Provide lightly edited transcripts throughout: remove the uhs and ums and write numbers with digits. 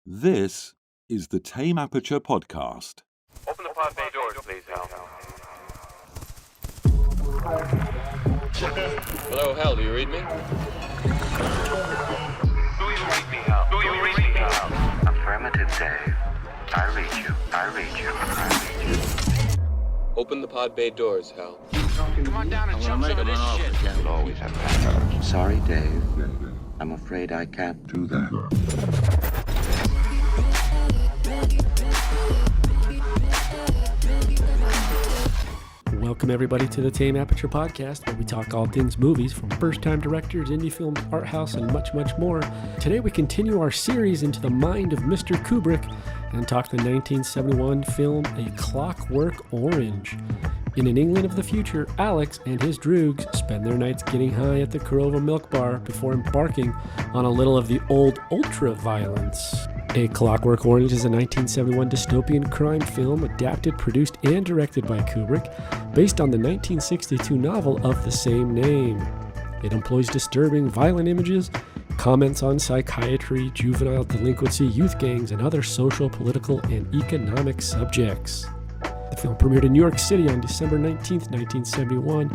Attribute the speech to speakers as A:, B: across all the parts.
A: This is the Tame Aperture podcast.
B: Open the pod bay doors, please, Hal.
C: Hello, Hal, do you read me?
B: Do you read me, Hal? Do you read me, Hal?
D: Affirmative, Dave. I read you. I read you. I read you.
C: Open the pod bay doors, Hal.
B: Come on down and jump some of this shit.
D: You'll always have backup. Sorry, Dave. I'm afraid I can't do that.
E: Welcome everybody to the Tame Aperture podcast, where we talk all things movies from first-time directors, indie films, art house, and much, much more. Today we continue our series into the mind of Mr. Kubrick and talk the 1971 film A Clockwork Orange. In an England of the future, Alex and his Droogs spend their nights getting high at the Korova Milkbar before embarking on a little of the old ultraviolence. A Clockwork Orange is a 1971 dystopian crime film adapted, produced, and directed by Kubrick, based on the 1962 novel of the same name. It employs disturbing, violent images, comments on psychiatry, juvenile delinquency, youth gangs, and other social, political, and economic subjects. The film premiered in New York City on December 19, 1971,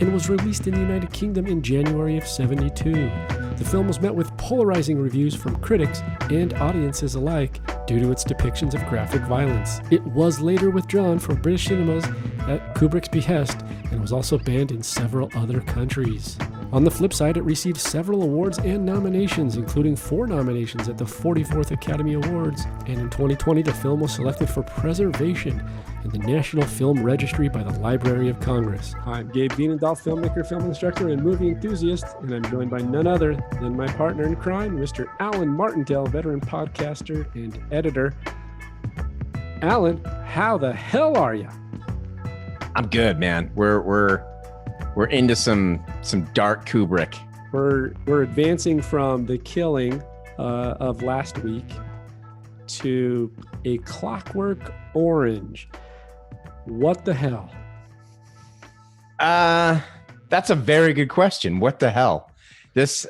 E: and was released in the United Kingdom in January of '72. The film was met with polarizing reviews from critics and audiences alike due to its depictions of graphic violence. It was later withdrawn from British cinemas at Kubrick's behest and was also banned in several other countries. On the flip side, it received several awards and nominations, including 4 nominations at the 44th Academy Awards, and in 2020 the film was selected for preservation in the National Film Registry by the Library of Congress. I'm Gabe Vienendahl, filmmaker, film instructor, and movie enthusiast, and I'm joined by none other than my partner in crime, Mr. Alan Martindale, veteran podcaster and editor. Alan, how the hell are you?
F: I'm good, man. We're into some dark Kubrick.
E: We're advancing from The Killing of last week to A Clockwork Orange. What the hell?
F: That's a very good question. What the hell? This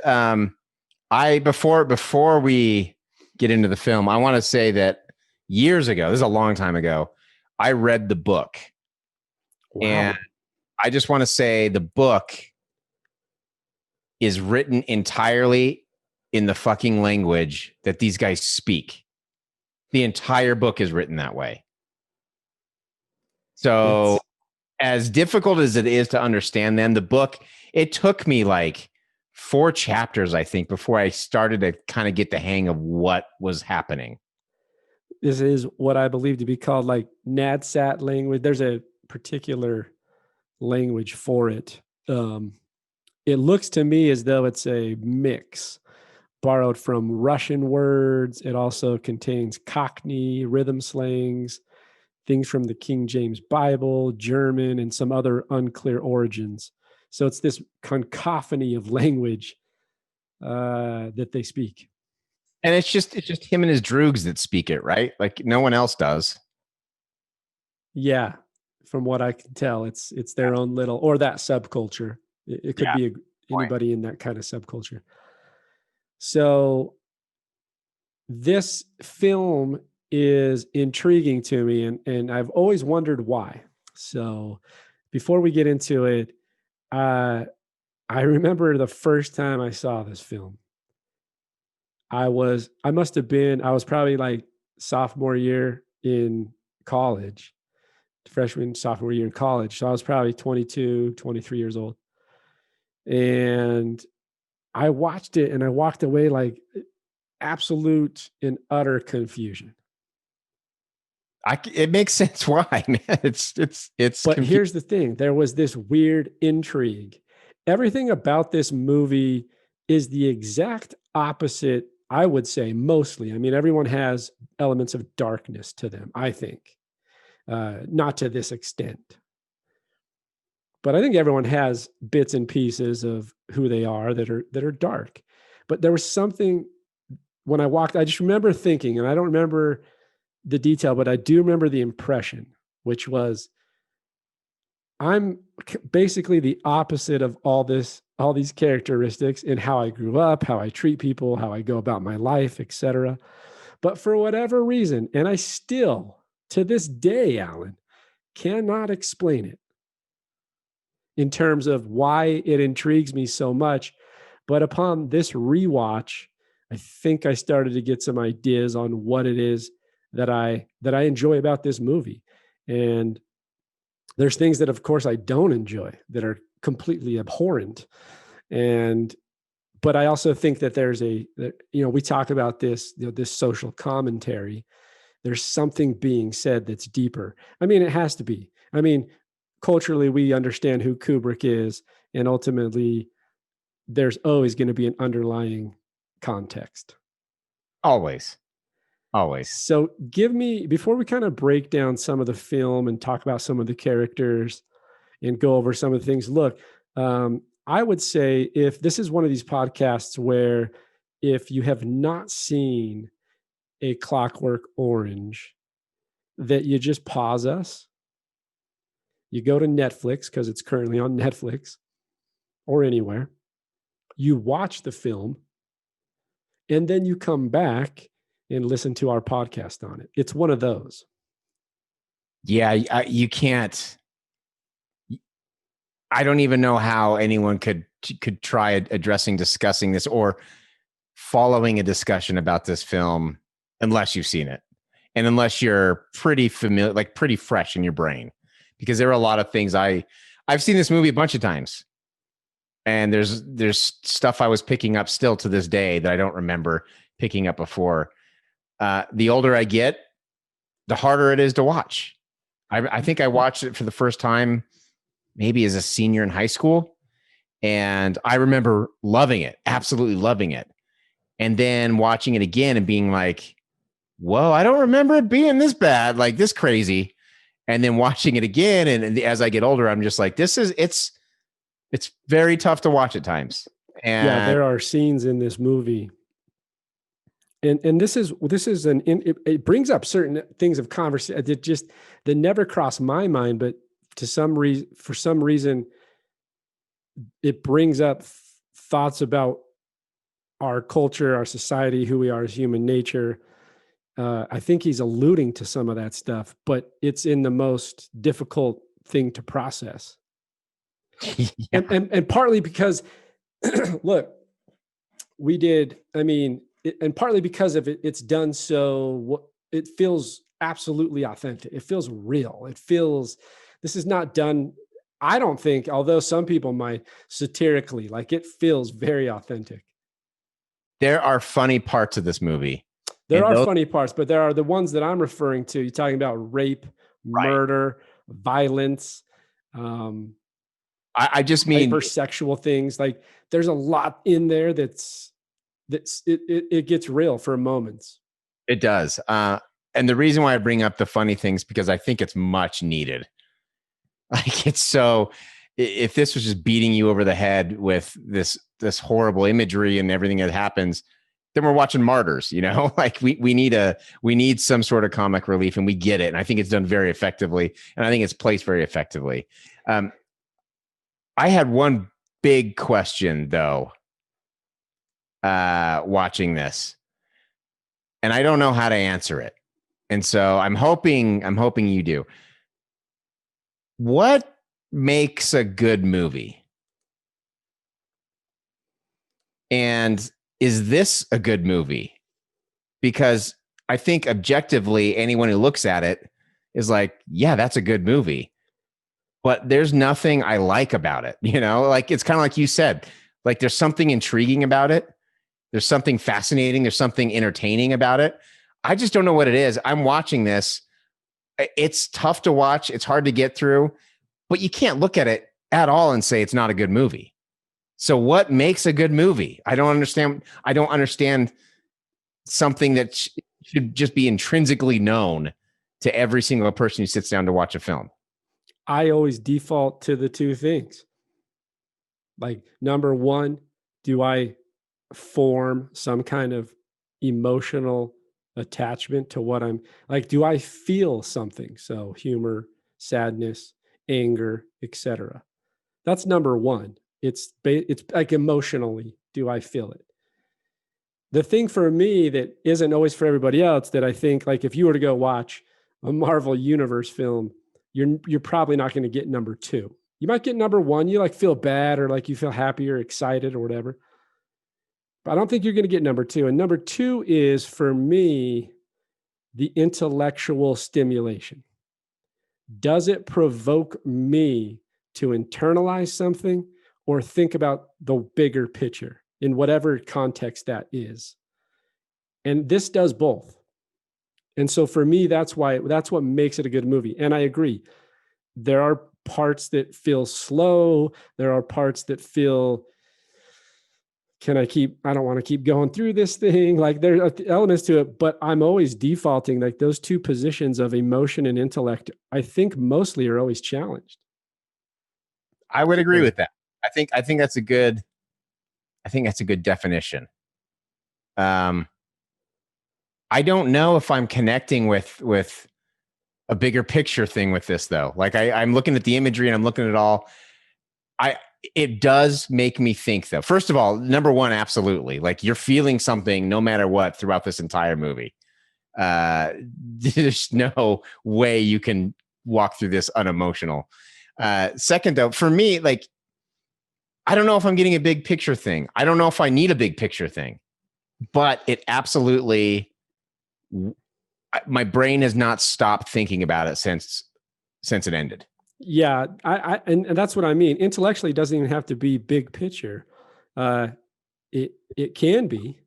F: before we get into the film, I want to say that years ago, this is a long time ago, I read the book. Wow. And I just want to say the book is written entirely in the fucking language that these guys speak. The entire book is written that way. So as difficult as it is to understand them, the book, it took me like 4 chapters, I think, before I started to kind of get the hang of what was happening.
E: This is what I believe to be called like NADSAT language. There's a particular language for it. It looks to me as though it's a mix borrowed from Russian words. It also contains Cockney, rhythm slangs, things from the King James Bible, German, and some other unclear origins. So it's this cacophony of language that they speak.
F: And it's just him and his Droogs that speak it, right? Like no one else does.
E: Yeah, from what I can tell, it's their own little, or that subculture. It could be anybody in that kind of subculture. So this film is intriguing to me, and I've always wondered why. So before we get into it, I remember the first time I saw this film. I was probably like sophomore year in college, sophomore year in college. So I was probably 22, 23 years old. And I watched it and I walked away like absolute and utter confusion.
F: It makes sense why, man. It's.
E: But here's the thing: there was this weird intrigue. Everything about this movie is the exact opposite, I would say, mostly. I mean, everyone has elements of darkness to them, I think, not to this extent. But I think everyone has bits and pieces of who they are that are dark. But there was something when I walked. I just remember thinking, and I don't remember the detail, but I do remember the impression, which was, I'm basically the opposite of all these characteristics in how I grew up, how I treat people, how I go about my life, etc. But for whatever reason, and I still, to this day, Alan, cannot explain it in terms of why it intrigues me so much. But upon this rewatch, I think I started to get some ideas on what it is that I enjoy about this movie. And there's things that, of course, I don't enjoy that are completely abhorrent. But I also think that we talk about this, this social commentary. There's something being said that's deeper. I mean, it has to be. I mean, culturally, we understand who Kubrick is, and ultimately, there's always going to be an underlying context.
F: Always.
E: So before we kind of break down some of the film and talk about some of the characters and go over some of the things, look, I would say if this is one of these podcasts where if you have not seen a Clockwork Orange, that you just pause us, you go to Netflix because it's currently on Netflix or anywhere, you watch the film, and then you come back and listen to our podcast on it. It's one of those.
F: Yeah, you can't. I don't even know how anyone could try discussing this or following a discussion about this film unless you've seen it and unless you're pretty familiar, like pretty fresh in your brain, because there are a lot of things I've seen this movie a bunch of times, and there's stuff I was picking up still to this day that I don't remember picking up before. The older I get, the harder it is to watch. I think I watched it for the first time maybe as a senior in high school, and I remember loving it, absolutely loving it. And then watching it again and being like, whoa, I don't remember it being this bad, like this crazy. And then watching it again, and as I get older, I'm just like, it's very tough to watch at times. And
E: yeah, there are scenes in this movie. And this is it brings up certain things of conversation that never crossed my mind, but for some reason, it brings up thoughts about our culture, our society, who we are as human nature. I think he's alluding to some of that stuff, but it's in the most difficult thing to process.
F: Yeah.
E: And partly because, look, we did, I mean, and partly because of it, it's done so, it feels absolutely authentic. It feels real. This is not done, I don't think, although some people might satirically, like it feels very authentic.
F: There are funny parts of this movie.
E: There are funny parts, but there are the ones that I'm referring to. You're talking about rape, murder, violence.
F: I just mean
E: hypersexual things. Like there's a lot in there it gets real for moments.
F: It does. And the reason why I bring up the funny things, because I think it's much needed. Like it's so, if this was just beating you over the head with this horrible imagery and everything that happens, then we're watching Martyrs, like we need some sort of comic relief, and we get it. And I think it's done very effectively. And I think it's placed very effectively. I had one big question though, watching this, and I don't know how to answer it. And so I'm hoping you do. What makes a good movie? And is this a good movie? Because I think objectively, anyone who looks at it is like, yeah, that's a good movie. But there's nothing I like about it. Like it's kind of like you said, like there's something intriguing about it. There's something fascinating. There's something entertaining about it. I just don't know what it is. I'm watching this. It's tough to watch. It's hard to get through, but you can't look at it at all and say it's not a good movie. So what makes a good movie? I don't understand. I don't understand something that should just be intrinsically known to every single person who sits down to watch a film.
E: I always default to the two things. Like number one, do I form some kind of emotional attachment to what I'm like? Do I feel something? So humor, sadness, anger, etc. That's number one. It's like emotionally, do I feel it? the thing for me that isn't always for everybody else, that I think, like, if you were to go watch a Marvel Universe film, you're probably not going to get number 2. You might get number 1. You like feel bad, or like you feel happy or excited or whatever. But I don't think you're going to get number 2. And number 2 is, for me, the intellectual stimulation. Does it provoke me to internalize something or think about the bigger picture in whatever context that is? And this does both. And so for me, that's what makes it a good movie. And I agree. There are parts that feel slow. There are parts that feel, I don't want to keep going through this thing. Like, there are elements to it, but I'm always defaulting, like, those two positions of emotion and intellect, I think mostly are always challenged.
F: I would agree with that. I think that's a good definition. I don't know if I'm connecting with a bigger picture thing with this, though. Like, I'm looking at the imagery and I'm looking at all. It does make me think, though. First of all, number 1, absolutely. Like, you're feeling something no matter what throughout this entire movie. There's no way you can walk through this unemotional. Second, though, for me, like, I don't know if I'm getting a big picture thing. I don't know if I need a big picture thing, but it absolutely, my brain has not stopped thinking about it since it ended.
E: Yeah, and that's what I mean. Intellectually, it doesn't even have to be big picture. It can be,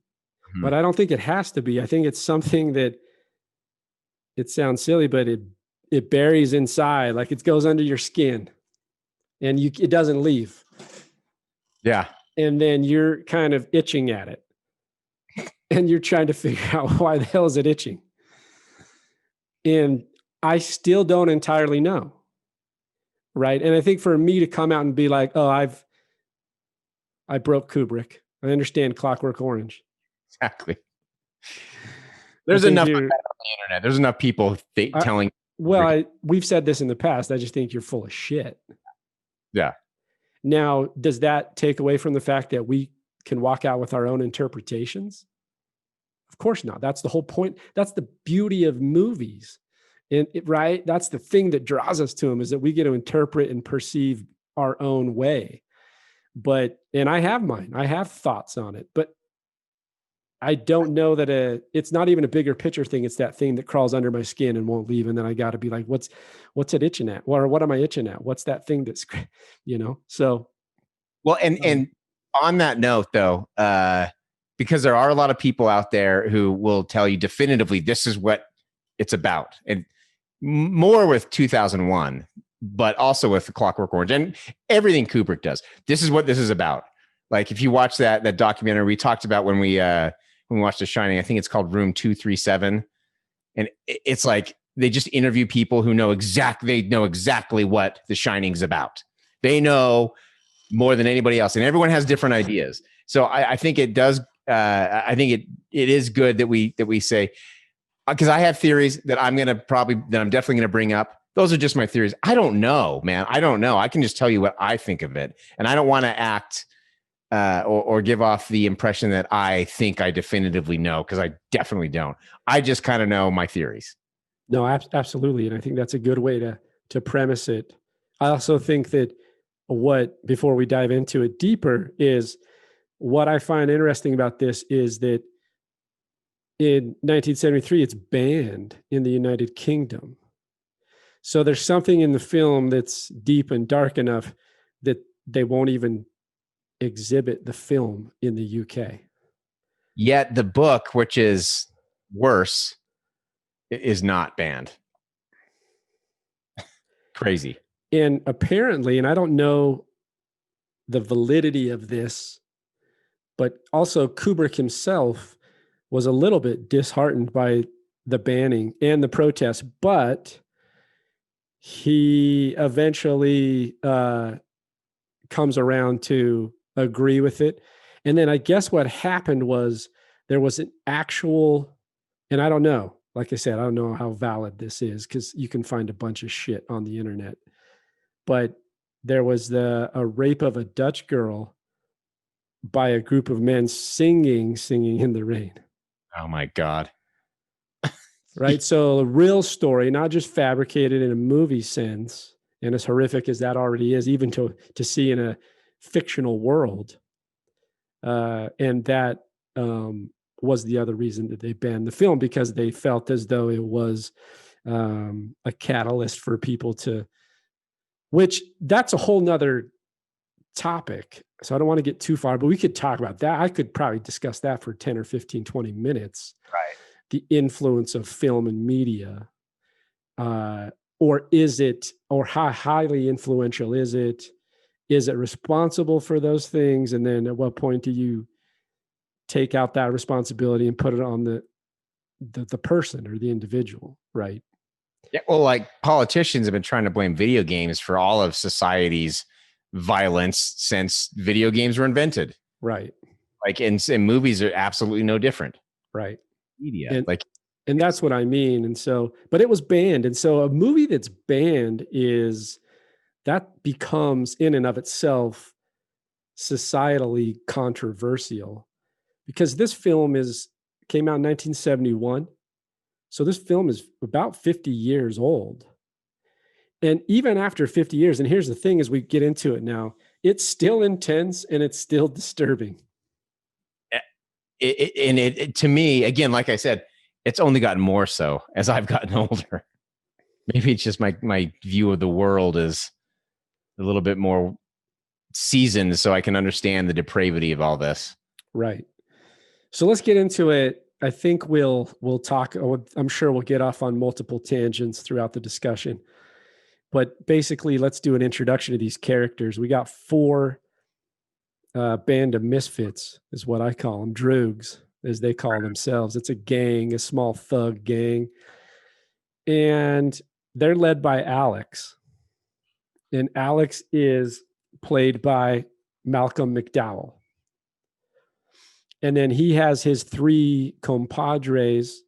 E: but I don't think it has to be. I think it's something that, it sounds silly, but it buries inside, like it goes under your skin, and it doesn't leave.
F: Yeah,
E: and then you're kind of itching at it, and you're trying to figure out, why the hell is it itching? And I still don't entirely know. Right. And I think for me to come out and be like, oh, I broke Kubrick. I understand Clockwork Orange.
F: Exactly. There's enough on the internet. There's enough people telling.
E: Well, we've said this in the past. I just think you're full of shit.
F: Yeah.
E: Now, does that take away from the fact that we can walk out with our own interpretations? Of course not. That's the whole point. That's the beauty of movies. And right, that's the thing that draws us to them, is that we get to interpret and perceive our own way. And I have mine. I have thoughts on it, but I don't know that it's not even a bigger picture thing. It's that thing that crawls under my skin and won't leave. And then I got to be like, what's it itching at? Or what am I itching at? What's that thing that's, so.
F: Well, and on that note, though, because there are a lot of people out there who will tell you definitively this is what it's about, and more with 2001, but also with the Clockwork Orange and everything Kubrick does. This is what this is about. Like, if you watch that documentary we talked about when we watched The Shining, I think it's called Room 237, and it's like they just interview people who know exactly what The Shining's about. They know more than anybody else, and everyone has different ideas. So I think it does. I think it is good that we say, because I have theories that I'm definitely going to bring up. Those are just my theories. I don't know, man. I don't know. I can just tell you what I think of it. And I don't want to act or give off the impression that I think I definitively know, because I definitely don't. I just kind of know my theories.
E: No, absolutely. And I think that's a good way to premise it. I also think that before we dive into it deeper, is what I find interesting about this is that in 1973, it's banned in the United Kingdom. So there's something in the film that's deep and dark enough that they won't even exhibit the film in the UK.
F: Yet the book, which is worse, is not banned. Crazy.
E: And apparently, and I don't know the validity of this, but also Kubrick himself was a little bit disheartened by the banning and the protests, but he eventually comes around to agree with it. And then I guess what happened was there was an actual, and I don't know, like I said, I don't know how valid this is, because you can find a bunch of shit on the internet, but there was a rape of a Dutch girl by a group of men singing in the rain.
F: Oh my God.
E: Right. So a real story, not just fabricated in a movie sense, and as horrific as that already is, even to see in a fictional world. And that was the other reason that they banned the film, because they felt as though it was a catalyst for people to, which that's a whole nother topic. So I don't want to get too far, but we could talk about that. I could probably discuss that for 10 or 15, 20 minutes.
F: Right.
E: The influence of film and media. Or is it, or how highly influential is it? Is it responsible for those things? And then at what point do you take out that responsibility and put it on the person or the individual, right?
F: Yeah, well, like politicians have been trying to blame video games for all of society's violence since video games were invented.
E: Right.
F: Like, and movies are absolutely no different.
E: Right.
F: Media,
E: and that's what I mean. And so, but it was banned. And so a movie that's banned that becomes in and of itself societally controversial, because this film came out in 1971. So this film is about 50 years old. And even after 50 years, and here's the thing as we get into it now, it's still intense and it's still disturbing.
F: To me, again, like I said, it's only gotten more so as I've gotten older. Maybe it's just my view of the world is a little bit more seasoned, so I can understand the depravity of all this.
E: Right. So let's get into it. I think we'll talk. I'm sure we'll get off on multiple tangents throughout the discussion. But basically, let's do an introduction to these characters. We got 4 band of misfits, is what I call them, Droogs, as they call themselves. It's a gang, a small thug gang. And they're led by Alex. And Alex is played by Malcolm McDowell. And then he has his 3 compadres,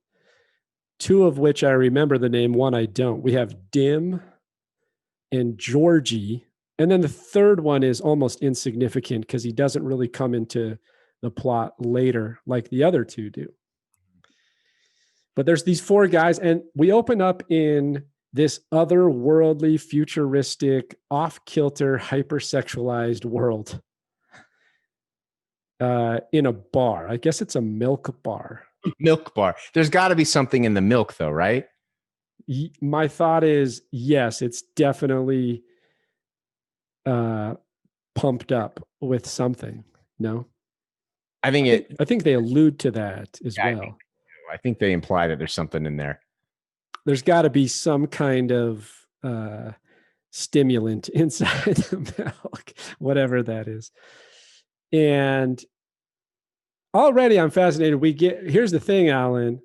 E: 2 of which I remember the name, 1 I don't. We have Dim and Georgie. And then the 3rd one is almost insignificant because he doesn't really come into the plot later like the other 2 do. But there's these 4 guys, and we open up in this otherworldly, futuristic, off-kilter, hypersexualized world in a bar. I guess it's a milk bar.
F: Milk bar. There's got to be something in the milk, though, right?
E: My thought is, yes, it's definitely pumped up with something. No?
F: I think
E: they allude to that as well.
F: I think they imply that there's something in there.
E: There's got to be some kind of stimulant inside the milk, whatever that is. And already I'm fascinated. Here's the thing, Alan,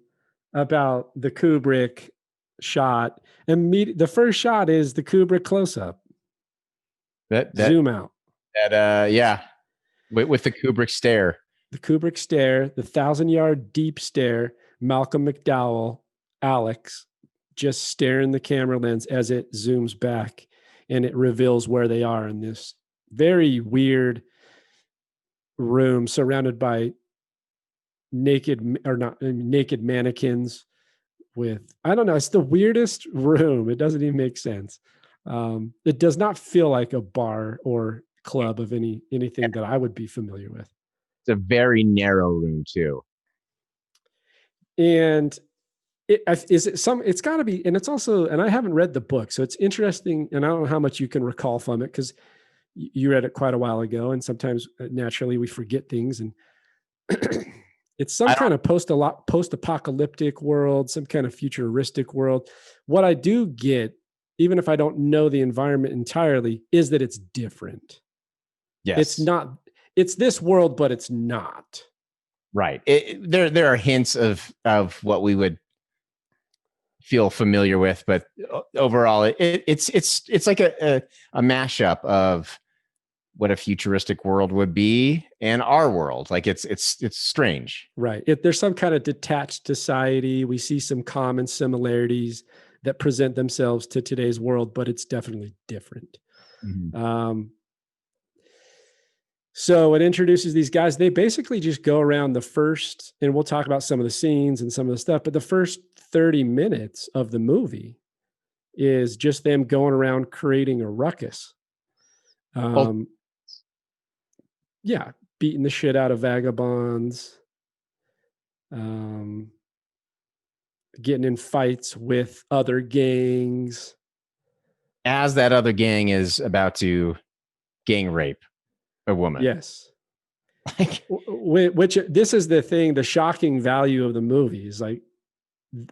E: about the Kubrick shot. And the first shot is the Kubrick close-up. That zoom out.
F: Yeah. With the Kubrick stare.
E: The Kubrick stare, the 1,000-yard deep stare, Malcolm McDowell, Alex, just staring the camera lens as it zooms back and it reveals where they are in this very weird room surrounded by naked mannequins with, I don't know, it's the weirdest room. It doesn't even make sense. It does not feel like a bar or club of anything that I would be familiar with.
F: It's a very narrow room too.
E: And it's got to be, and it's also, and I haven't read the book, so it's interesting, and I don't know how much you can recall from it because you read it quite a while ago, and sometimes naturally we forget things, and it's some kind of post-apocalyptic world, some kind of futuristic world. What I do get, even if I don't know the environment entirely, is that it's different.
F: Yes.
E: It's this world, but it's not.
F: Right. There are hints of what we would feel familiar with, but overall, it's like a mashup of what a futuristic world would be and our world. Like it's strange.
E: Right. There's some kind of detached society. We see some common similarities that present themselves to today's world, but it's definitely different. Mm-hmm. So it introduces these guys. They basically just go around the first, and we'll talk about some of the scenes and some of the stuff, but the first 30 minutes of the movie is just them going around creating a ruckus. Yeah, beating the shit out of vagabonds, getting in fights with other gangs.
F: As that other gang is about to gang rape a woman.
E: Yes. Which this is the thing, the shocking value of the movie is like,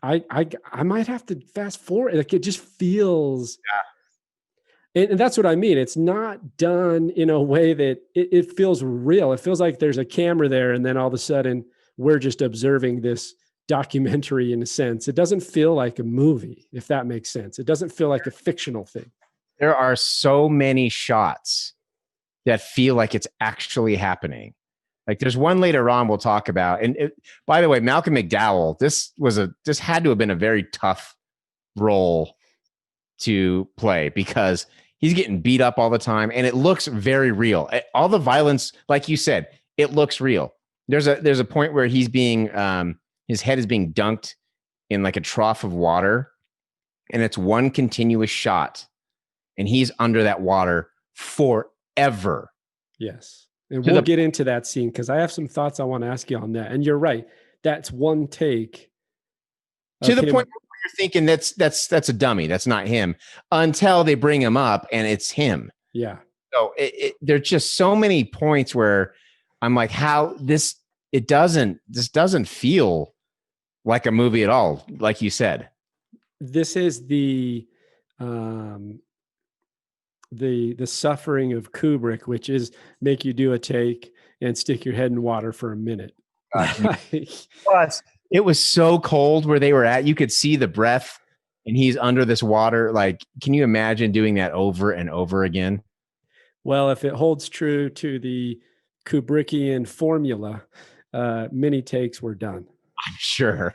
E: I might have to fast forward. Like it just feels, and that's what I mean. It's not done in a way that it feels real. It feels like there's a camera there, and then all of a sudden we're just observing this documentary in a sense. It doesn't feel like a movie, if that makes sense. It doesn't feel like a fictional thing.
F: There are so many shots that feel like it's actually happening. Like there's one later on we'll talk about. And by the way, Malcolm McDowell, this had to have been a very tough role to play because he's getting beat up all the time and it looks very real. All the violence, like you said, it looks real. There's a point where he's being, his head is being dunked in like a trough of water and it's one continuous shot and he's under that water forever.
E: Yes. And we'll get into that scene because I have some thoughts I want to ask you on that. And you're right. That's one take.
F: To the point where you're thinking that's a dummy. That's not him until they bring him up and it's him.
E: Yeah.
F: So there's just so many points where I'm like, how this doesn't feel like a movie at all. Like you said,
E: this is the suffering of Kubrick, which is make you do a take and stick your head in water for a minute.
F: Plus, it was so cold where they were at. You could see the breath and he's under this water. Like, can you imagine doing that over and over again?
E: Well, if it holds true to the Kubrickian formula, many takes were done.
F: I'm sure.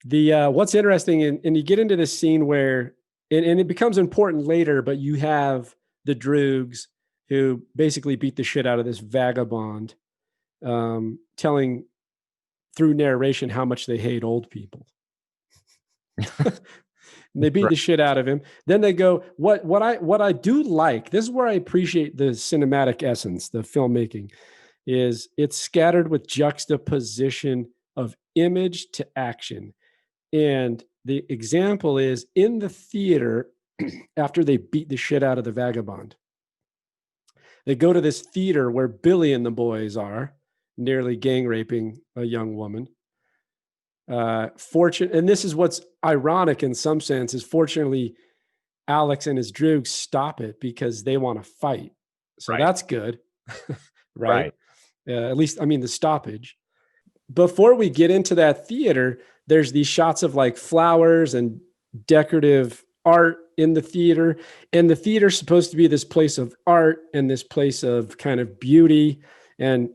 E: What's interesting, and you get into this scene where, and it becomes important later, but you have the Droogs who basically beat the shit out of this vagabond, telling through narration how much they hate old people. And they beat the shit out of him. Then they go, what I do like, this is where I appreciate the cinematic essence, the filmmaking, is it's scattered with juxtaposition of image to action. And the example is in the theater, after they beat the shit out of the vagabond, they go to this theater where Billy and the boys are nearly gang raping a young woman. And this is what's ironic in some sense is fortunately Alex and his Droogs stop it because they want to fight. So that's good. Right. At least, I mean, the stoppage. Before we get into that theater, there's these shots of like flowers and decorative art in the theater. And the theater's supposed to be this place of art and this place of kind of beauty. And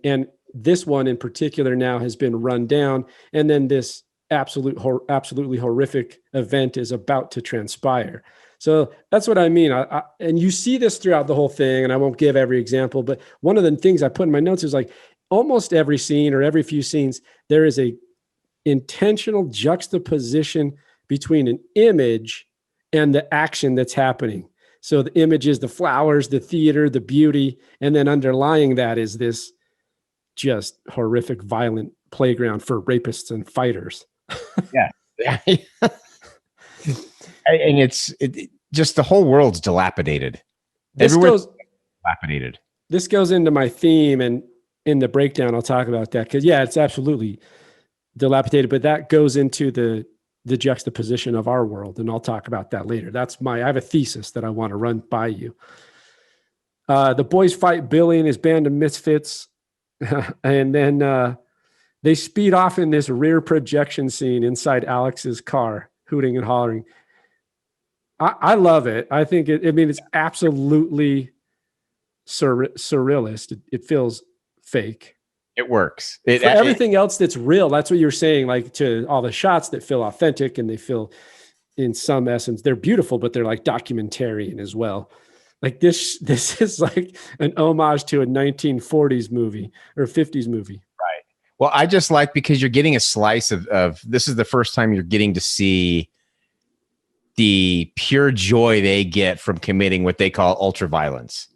E: this one in particular now has been run down. And then this absolutely horrific event is about to transpire. So that's what I mean. And you see this throughout the whole thing, and I won't give every example, but one of the things I put in my notes is like almost every scene or every few scenes, there is a intentional juxtaposition between an image and the action that's happening. So the image is the flowers, the theater, the beauty, and then underlying that is this just horrific, violent playground for rapists and fighters.
F: Yeah. And it's just the whole world's dilapidated. Everywhere's dilapidated.
E: This goes into my theme, and in the breakdown, I'll talk about that because it's absolutely dilapidated, but that goes into the juxtaposition of our world, and I'll talk about that later. I have a thesis that I want to run by you. The boys fight Billy and his band of misfits, and then they speed off in this rear projection scene inside Alex's car, hooting and hollering. I love it. I think it's absolutely surrealist. It feels fake.
F: It works.
E: Everything else that's real, that's what you're saying, like to all the shots that feel authentic and they feel in some essence, they're beautiful, but they're like documentarian as well. Like this is like an homage to a 1940s movie or 50s movie.
F: Well, I just like because you're getting a slice of this is the first time you're getting to see the pure joy they get from committing what they call ultraviolence.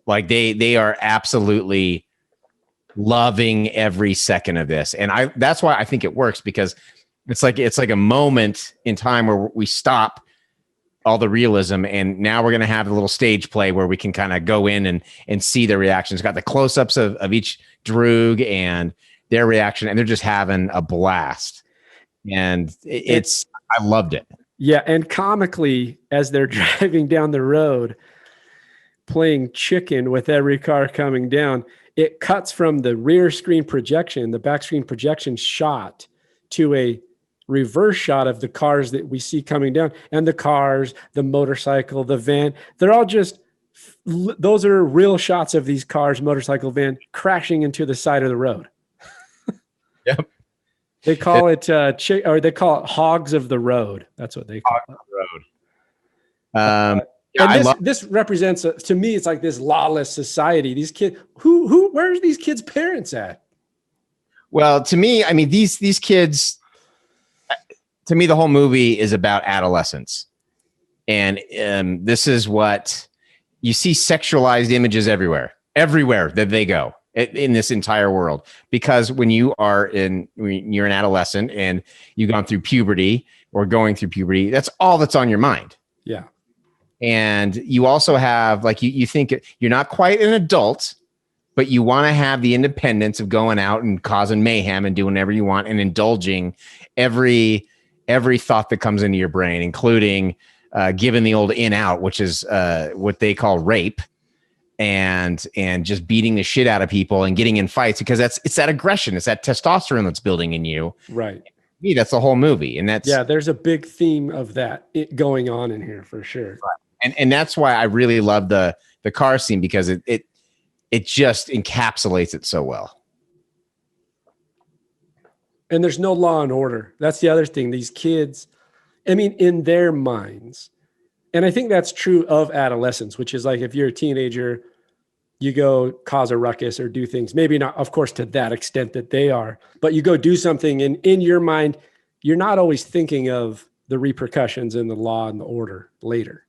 F: Like they are absolutely loving every second of this. And that's why I think it works, because it's like a moment in time where we stop all the realism, and now we're going to have a little stage play where we can kind of go in and see the reactions. Got the close-ups of each Droog and their reaction, and they're just having a blast. And I loved it.
E: Yeah, and comically, as they're driving down the road, playing chicken with every car coming down, it cuts from the rear screen projection, the back screen projection shot, to a reverse shot of the cars that we see coming down, and the cars, the motorcycle, the van, they're all just, those are real shots of these cars, motorcycle, van crashing into the side of the road.
F: Yep.
E: They call it they call it hogs of the road. That's what they call it.
F: Road.
E: And this represents to me, it's like this lawless society. These kids, where's these kids' parents at?
F: Well, to me, I mean, these kids, to me, the whole movie is about adolescence. And this is what you see: sexualized images everywhere that they go in this entire world. Because when you're an adolescent and you've gone through puberty or going through puberty, that's all that's on your mind.
E: Yeah.
F: And you also have, like, you think you're not quite an adult, but you want to have the independence of going out and causing mayhem and doing whatever you want and indulging every thought that comes into your brain, including giving the old in out, which is what they call rape, and just beating the shit out of people and getting in fights, because it's that aggression, it's that testosterone that's building in you.
E: Right.
F: Me, that's the whole movie. And
E: there's a big theme of that going on in here for sure.
F: Right. And that's why I really love the car scene, because it just encapsulates it so well.
E: And there's no law and order. That's the other thing. These kids, I mean, in their minds, and I think that's true of adolescence, which is like, if you're a teenager, you go cause a ruckus or do things, maybe not, of course, to that extent that they are, but you go do something, and in your mind, you're not always thinking of the repercussions and the law and the order later.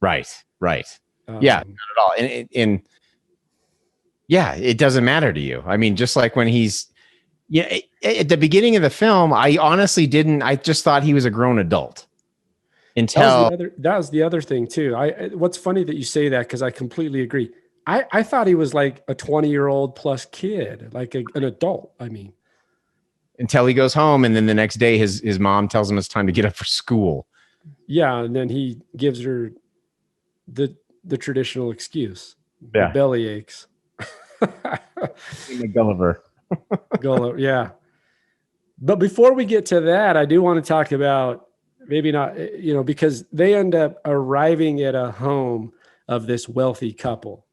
F: Right. Yeah, not at all. And yeah, it doesn't matter to you. I mean, just like when at the beginning of the film, I honestly didn't. I just thought he was a grown adult until
E: that was the other thing too. What's funny that you say that, because I completely agree. I thought he was like a 20-year-old plus kid, like an adult. I mean,
F: until he goes home, and then the next day his mom tells him it's time to get up for school.
E: Yeah, and then he gives her the traditional excuse.
F: Yeah,
E: the belly aches.
F: Gulliver.
E: Yeah. But before we get to that, I do want to talk about, maybe not, because they end up arriving at a home of this wealthy couple.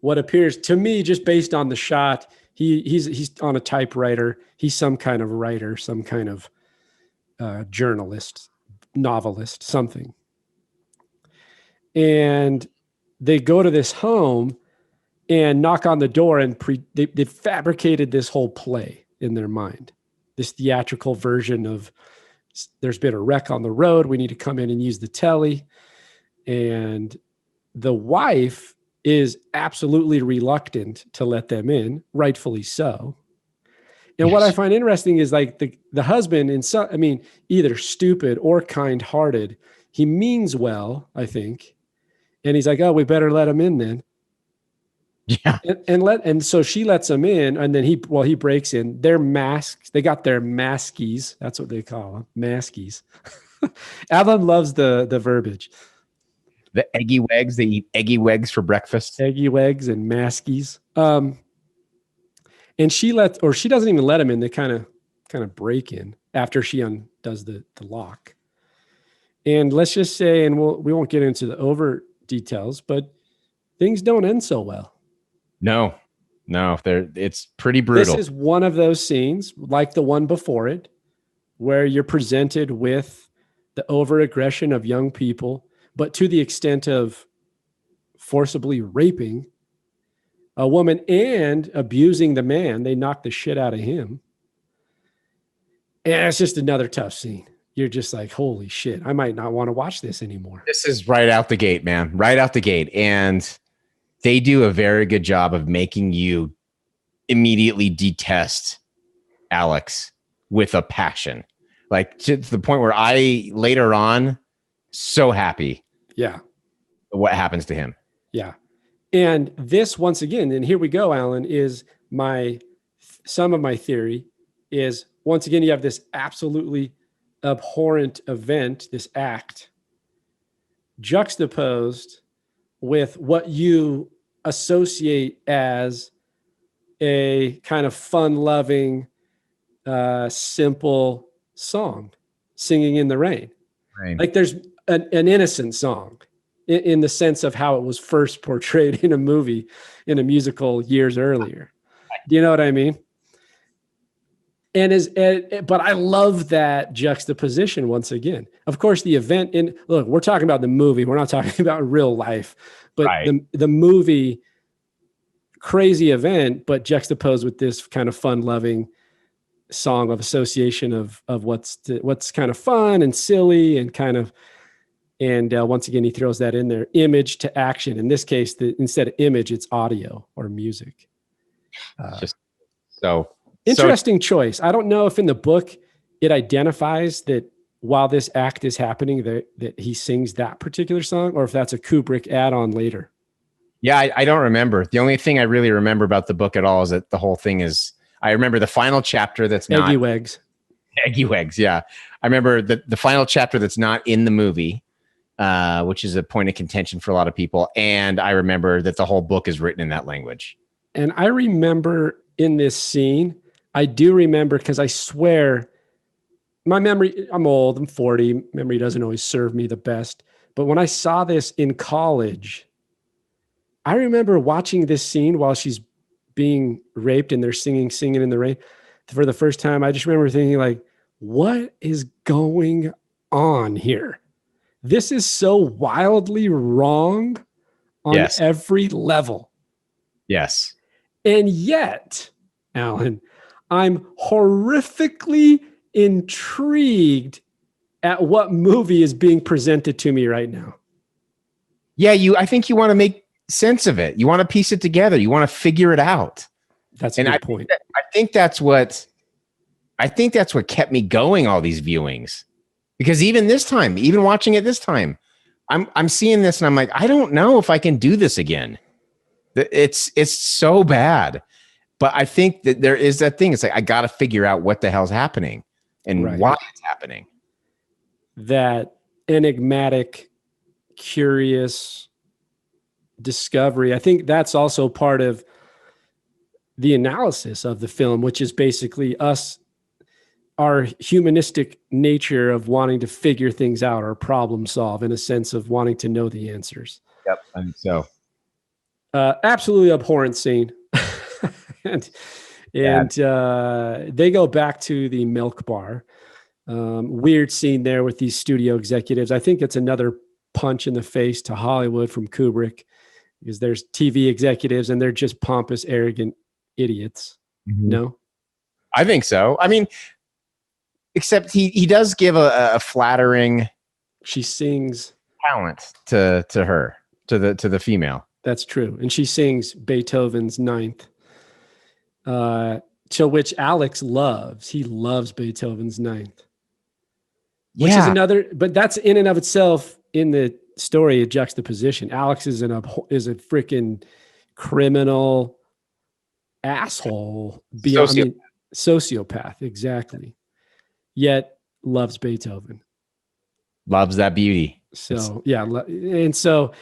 E: What appears to me, just based on the shot, he's on a typewriter. He's some kind of writer, some kind of journalist, novelist, something. And they go to this home and knock on the door, and they fabricated this whole play in their mind, this theatrical version of, there's been a wreck on the road, we need to come in and use the telly. And the wife is absolutely reluctant to let them in, rightfully so. And what I find interesting is, like, the husband, either stupid or kind-hearted, he means well, I think. And he's like, oh, we better let him in then.
F: Yeah.
E: And so she lets him in, and then he breaks in. They're masked. They got their maskies. That's what they call them. Maskies. Alan loves the verbiage.
F: The eggy wags. They eat eggy wags for breakfast.
E: Eggy wags and maskies. And she doesn't even let him in. They kind of break in after she undoes the lock. And let's just say, and we won't get into the over details, but things don't end so well.
F: No, it's pretty brutal.
E: This is one of those scenes, like the one before it, where you're presented with the overaggression of young people, but to the extent of forcibly raping a woman and abusing the man. They knock the shit out of him. And it's just another tough scene. You're just like, holy shit, I might not want to watch this anymore.
F: This is right out the gate, man. Right out the gate. And they do a very good job of making you immediately detest Alex with a passion. Like to the point where I later on so happy.
E: Yeah.
F: What happens to him.
E: Yeah. And this, once again, and here we go, Alan, is some of my theory is, once again, you have this absolutely abhorrent event, this act, juxtaposed with what you associate as a kind of fun-loving, simple song, Singing in the Rain.
F: Right.
E: Like there's an innocent song in the sense of how it was first portrayed in a movie, in a musical years earlier. Do you know what I mean? But I love that juxtaposition once again. Of course, the event look, we're talking about the movie. We're not talking about real life, but
F: Right.
E: the movie, crazy event, but juxtaposed with this kind of fun-loving song of association of what's kind of fun and silly and kind of, and once again, he throws that in there, image to action. In this case, instead of image, it's audio or music.
F: Just so
E: interesting choice. I don't know if in the book it identifies that while this act is happening, that he sings that particular song, or if that's a Kubrick add-on later.
F: Yeah, I don't remember. The only thing I really remember about the book at all is that the whole thing is, I remember the final chapter that's not
E: Eggy Wags.
F: Eggy Wags, yeah. I remember the final chapter that's not in the movie, which is a point of contention for a lot of people. And I remember that the whole book is written in that language.
E: And I remember in this scene, I do remember, because I swear my memory, I'm old, I'm 40, memory doesn't always serve me the best. But when I saw this in college, I remember watching this scene while she's being raped and they're singing in the Rain for the first time. I just remember thinking like, what is going on here? This is so wildly wrong on
F: Yes.
E: every level.
F: Yes.
E: And yet, Alan, I'm horrifically intrigued at what movie is being presented to me right now.
F: Yeah, I think you want to make sense of it. You want to piece it together. You want to figure it out.
E: That's a good point.
F: I think that's what kept me going all these viewings. Because even this time, even watching it this time, I'm seeing this and I'm like, I don't know if I can do this again. It's so bad. But I think that there is that thing. It's like, I got to figure out what the hell's happening and why it's happening.
E: That enigmatic, curious discovery. I think that's also part of the analysis of the film, which is basically our humanistic nature of wanting to figure things out or problem solve, in a sense of wanting to know the answers.
F: Yep. I think so.
E: Absolutely abhorrent scene. and they go back to the milk bar. Weird scene there with these studio executives. I think it's another punch in the face to Hollywood from Kubrick, because there's TV executives and they're just pompous, arrogant idiots.
F: Mm-hmm.
E: No?
F: I think so. I mean, except he does give a flattering,
E: she sings
F: talent to her, to the female.
E: That's true. And she sings Beethoven's Ninth, to which Alex loves. He loves Beethoven's Ninth. Which is another, but that's in and of itself in the story a juxtaposition. Alex is a freaking criminal asshole. Sociopath, exactly. Yet loves Beethoven.
F: Loves that beauty.
E: So and so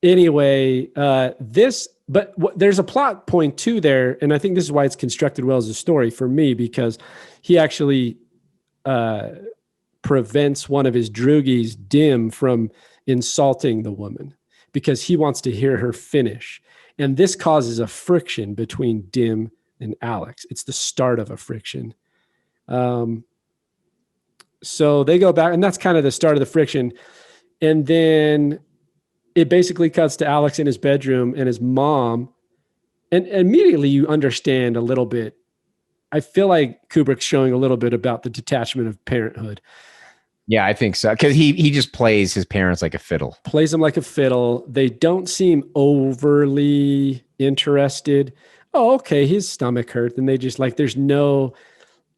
E: anyway, there's a plot point too there, and I think this is why it's constructed well as a story for me, because he actually prevents one of his droogies, Dim, from insulting the woman because he wants to hear her finish. And this causes a friction between Dim and Alex. It's the start of a friction. So they go back, and that's kind of the start of the friction. And then it basically cuts to Alex in his bedroom and his mom. And immediately you understand a little bit. I feel like Kubrick's showing a little bit about the detachment of parenthood.
F: Yeah, I think so. Because he just plays his parents like a fiddle.
E: Plays them like a fiddle. They don't seem overly interested. Oh, okay, his stomach hurt. And they just like, there's no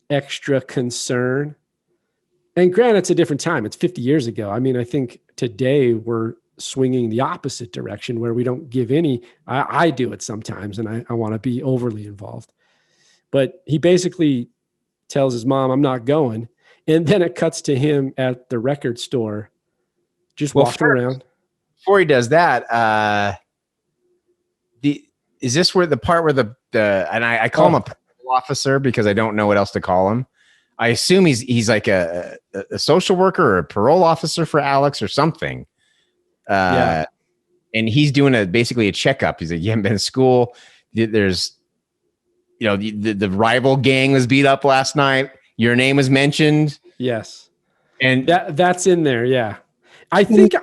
E: extra concern. And granted, it's a different time. It's 50 years ago. I mean, I think today we're swinging the opposite direction where we don't give any. I do it sometimes, and I want to be overly involved. But he basically tells his mom, I'm not going. And then it cuts to him at the record store, just walking around.
F: Before he does that, is this where the part where the and I call him a parole officer because I don't know what else to call him. I assume he's like a social worker or a parole officer for Alex or something. And he's doing basically a checkup. He's like, you haven't been to school. There's, the rival gang was beat up last night. Your name was mentioned.
E: Yes.
F: And
E: that's in there. Yeah. I think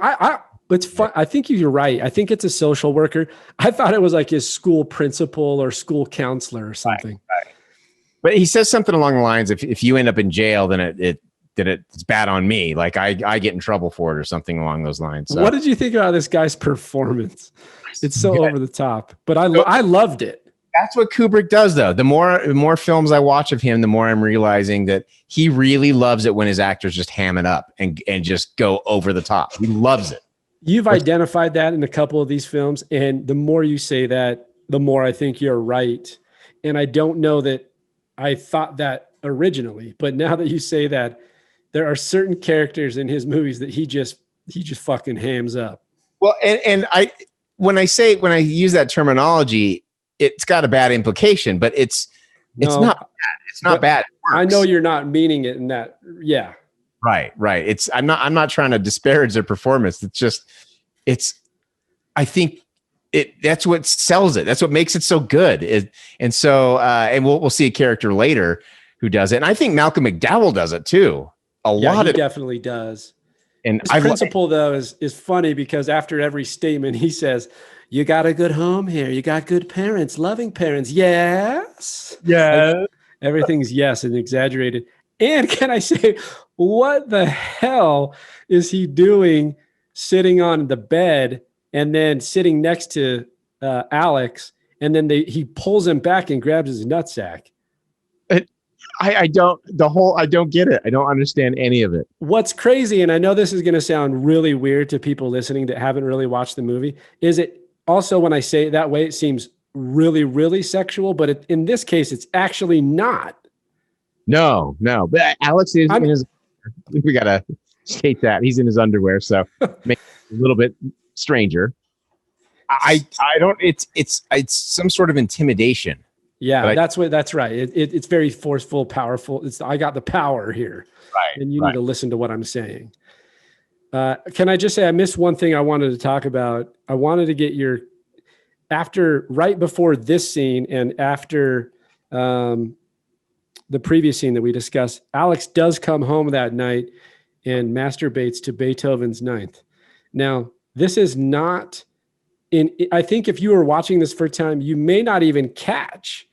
E: it's fun. I think you're right. I think it's a social worker. I thought it was like his school principal or school counselor or something.
F: Right. But he says something along the lines, if you end up in jail, then it's bad on me. Like I get in trouble for it or something along those lines. So.
E: What did you think about this guy's performance? It's so over the top, but I loved it.
F: That's what Kubrick does, though. The more films I watch of him, the more I'm realizing that he really loves it when his actors just ham it up and just go over the top. He loves it.
E: You've identified that in a couple of these films, and the more you say that, the more I think you're right. And I don't know that I thought that originally, but now that you say that, there are certain characters in his movies that he just fucking hams up.
F: Well, and when I use that terminology, it's got a bad implication, but it's not bad. It's not bad.
E: I know you're not meaning it in that. Yeah.
F: Right. I'm not trying to disparage their performance. I think that's what sells it. That's what makes it so good. And we'll see a character later who does it. And I think Malcolm McDowell does it too. He
E: definitely does.
F: And
E: his principal though is funny because after every statement he says, "You got a good home here. You got good parents, loving parents." Yes.
F: Yeah.
E: Like, everything's yes and exaggerated. And can I say, what the hell is he doing sitting on the bed and then sitting next to Alex? And then he pulls him back and grabs his nutsack.
F: I don't get it. I don't understand any of it.
E: What's crazy, and I know this is going to sound really weird to people listening that haven't really watched the movie, is it also, when I say it that way, it seems really, really sexual, but in this case, it's actually not.
F: No. But Alex is in his, we got to state that he's in his underwear. So makes it a little bit stranger. I don't, it's some sort of intimidation.
E: Yeah, that's right. It's very forceful, powerful. I got the power here.
F: Right.
E: And you need to listen to what I'm saying. Can I just say, I missed one thing I wanted to talk about. I wanted to get right before this scene and after the previous scene that we discussed, Alex does come home that night and masturbates to Beethoven's Ninth. Now, this is not I think if you were watching this first time, you may not even catch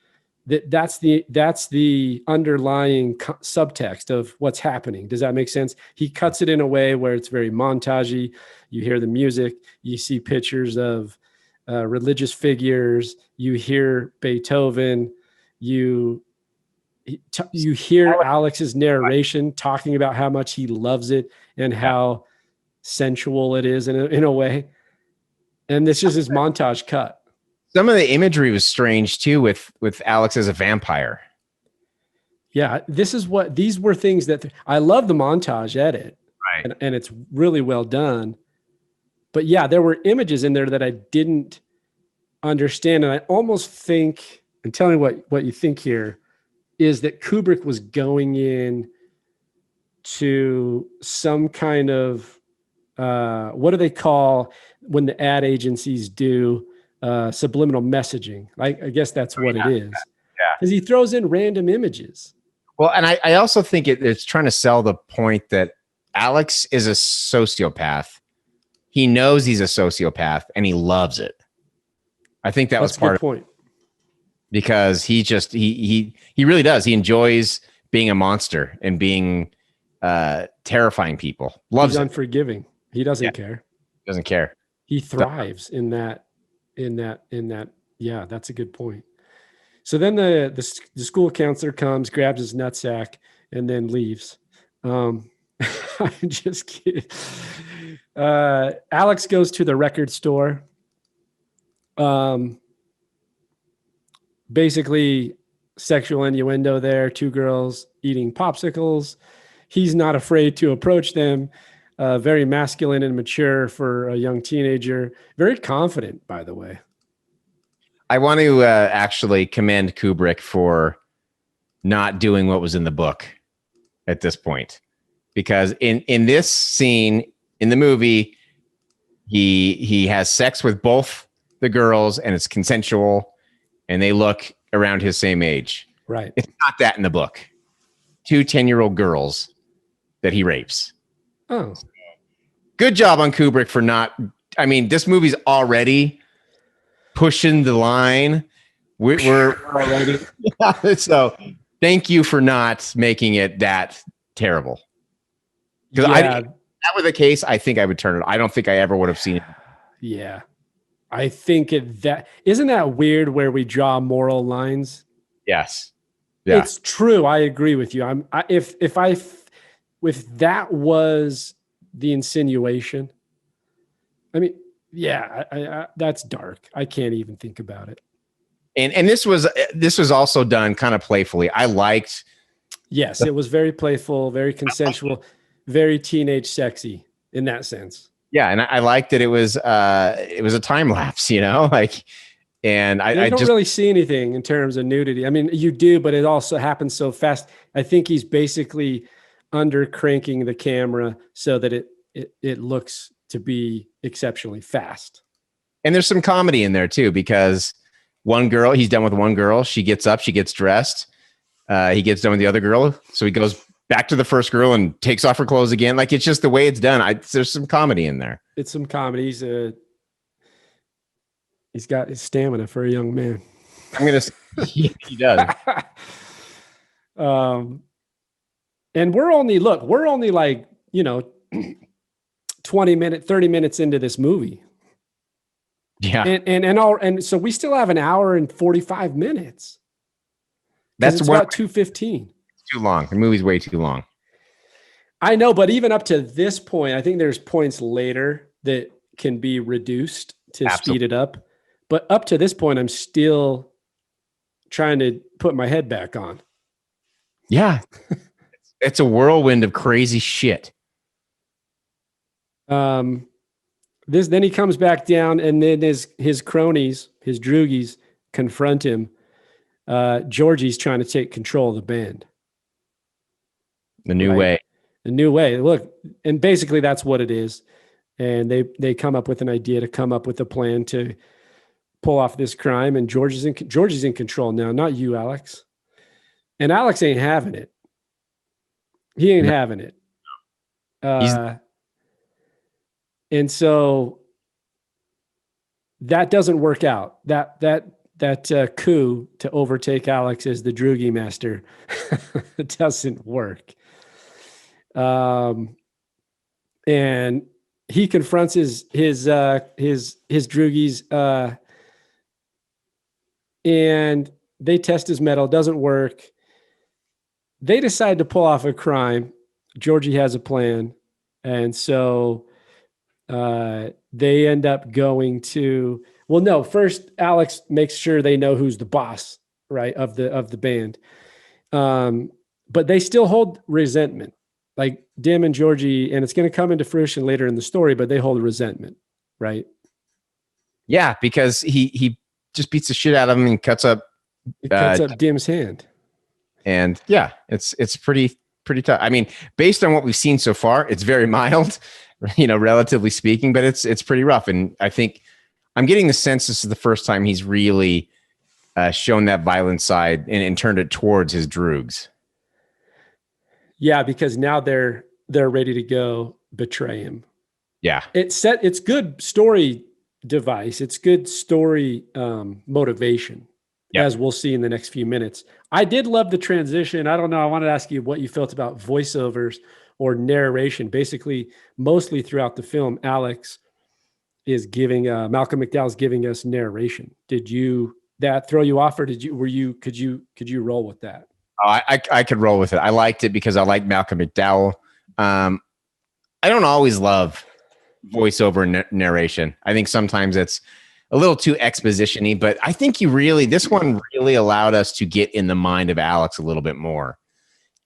E: that's the underlying subtext of what's happening. Does that make sense? He cuts it in a way where it's very montagey. You hear the music, you see pictures of religious figures, you hear Beethoven, you hear Alex's narration talking about how much he loves it and how sensual it is in a way. And this is his montage cut.
F: Some of the imagery was strange too with Alex as a vampire.
E: Yeah, these were things that I love the montage edit.
F: Right.
E: And it's really well done. But yeah, there were images in there that I didn't understand. And I almost think, and tell me what you think here, is that Kubrick was going in to some kind of, what do they call when the ad agencies do subliminal messaging? I guess that's what it is.
F: Yeah.
E: Because he throws in random images.
F: Well, and I also think it's trying to sell the point that Alex is a sociopath he knows he's a sociopath and he loves it. I think that was part of
E: point.
F: Because he really does. He enjoys being a monster and being terrifying people. Loves
E: He's
F: it.
E: unforgiving. He doesn't care.
F: Doesn't care.
E: He thrives in that. Yeah, that's a good point. So then the school counselor comes, grabs his nutsack, and then leaves. I'm just kidding. Alex goes to the record store. Basically sexual innuendo there. 2 girls eating popsicles. He's not afraid to approach them. Very masculine and mature for a young teenager. Very confident, by the way.
F: I want to actually commend Kubrick for not doing what was in the book at this point, because in this scene in the movie, he has sex with both the girls and it's consensual, and they look around his same age.
E: Right.
F: It's not that in the book. 2 10-year-old girls that he rapes.
E: Oh,
F: good job on Kubrick for not. I mean, this movie's already pushing the line. We're already. So thank you for not making it that terrible. Because if that were the case, I think I would turn it. I don't think I ever would have seen it.
E: Yeah. I think isn't that weird where we draw moral lines?
F: Yes. Yeah.
E: It's true. I agree with you. If that was the insinuation, I mean, yeah, I that's dark. I can't even think about it.
F: And this was also done kind of playfully. I liked.
E: Yes, it was very playful, very consensual, very teenage sexy in that sense.
F: Yeah, and I liked that it was a time lapse, like, and I
E: don't really see anything in terms of nudity. I mean, you do, but it also happens so fast. I think he's basically under cranking the camera so that it looks to be exceptionally fast.
F: And there's some comedy in there too, because he's done with one girl. She gets up, she gets dressed. He gets done with the other girl. So he goes back to the first girl and takes off her clothes again. Like, it's just the way it's done. There's some comedy in there.
E: It's some comedy. He's got his stamina for a young man.
F: I'm going to say he does.
E: And we're only like, 30 minutes into this movie.
F: Yeah.
E: And so we still have an hour and 45 minutes. That's about 2:15.
F: Too long. The movie's way too long.
E: I know, but even up to this point, I think there's points later that can be reduced to speed it up. But up to this point, I'm still trying to put my head back on.
F: Yeah. It's a whirlwind of crazy shit.
E: Then he comes back down, and then his cronies, his droogies, confront him. Georgie's trying to take control of the band.
F: The new way.
E: The new way. Look, and basically that's what it is. And they come up with an idea to come up with a plan to pull off this crime. And Georgie's in control now, not you, Alex. And Alex ain't having it. He ain't having it. And so that doesn't work out. That coup to overtake Alex as the droogie master doesn't work. And he confronts his droogies, and they test his metal. Doesn't work. They decide to pull off a crime. Georgie has a plan, and so they end up going to. Well, no. First, Alex makes sure they know who's the boss, right, of the band. But they still hold resentment, like Dim and Georgie, and it's going to come into fruition later in the story. But they hold resentment, right?
F: Yeah, because he just beats the shit out of him and cuts up
E: Dim's hand.
F: And yeah, it's pretty tough. I mean, based on what we've seen so far, it's very mild, relatively speaking, but it's pretty rough. And I think I'm getting the sense this is the first time he's really shown that violent side and turned it towards his droogs.
E: Yeah, because now they're ready to go betray him.
F: Yeah.
E: It's good story device. It's good story motivation,
F: Yep.
E: as we'll see in the next few minutes. I did love the transition. I don't know. I wanted to ask you what you felt about voiceovers or narration. Basically, mostly throughout the film, Alex is giving Malcolm McDowell is giving us narration. Did that throw you off, or could you roll with that?
F: Oh, I could roll with it. I liked it because I like Malcolm McDowell. I don't always love voiceover narration. I think sometimes it's a little too exposition-y, but I think this one really allowed us to get in the mind of Alex a little bit more.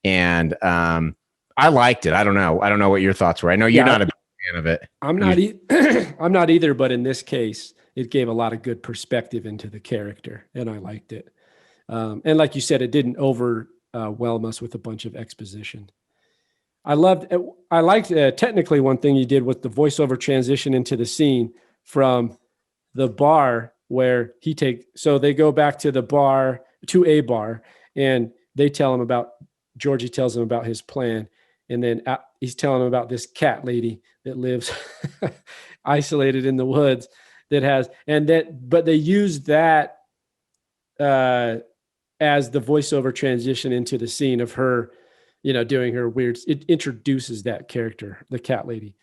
F: And I liked it. I don't know what your thoughts were. I know you're not a big fan of it.
E: I'm not either, but in this case, it gave a lot of good perspective into the character, and I liked it. And like you said, it didn't overwhelm us with a bunch of exposition. I liked technically one thing you did with the voiceover transition into the scene from the bar where so they go back to a bar, and Georgie tells him about his plan. And then he's telling him about this cat lady that lives isolated in the woods but they use that as the voiceover transition into the scene of her, doing her weird, it introduces that character, the cat lady.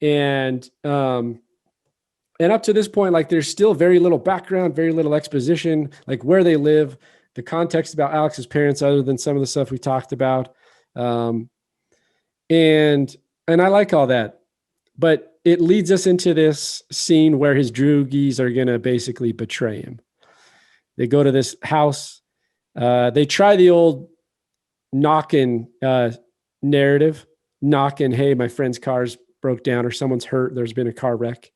E: And up to this point, like, there's still very little background, very little exposition, like where they live, the context about Alex's parents, other than some of the stuff we talked about. And I like all that, but it leads us into this scene where his droogies are going to basically betray him. They go to this house. They try the old knocking narrative, knocking, hey, my friend's car's broke down or someone's hurt. There's been a car wreck.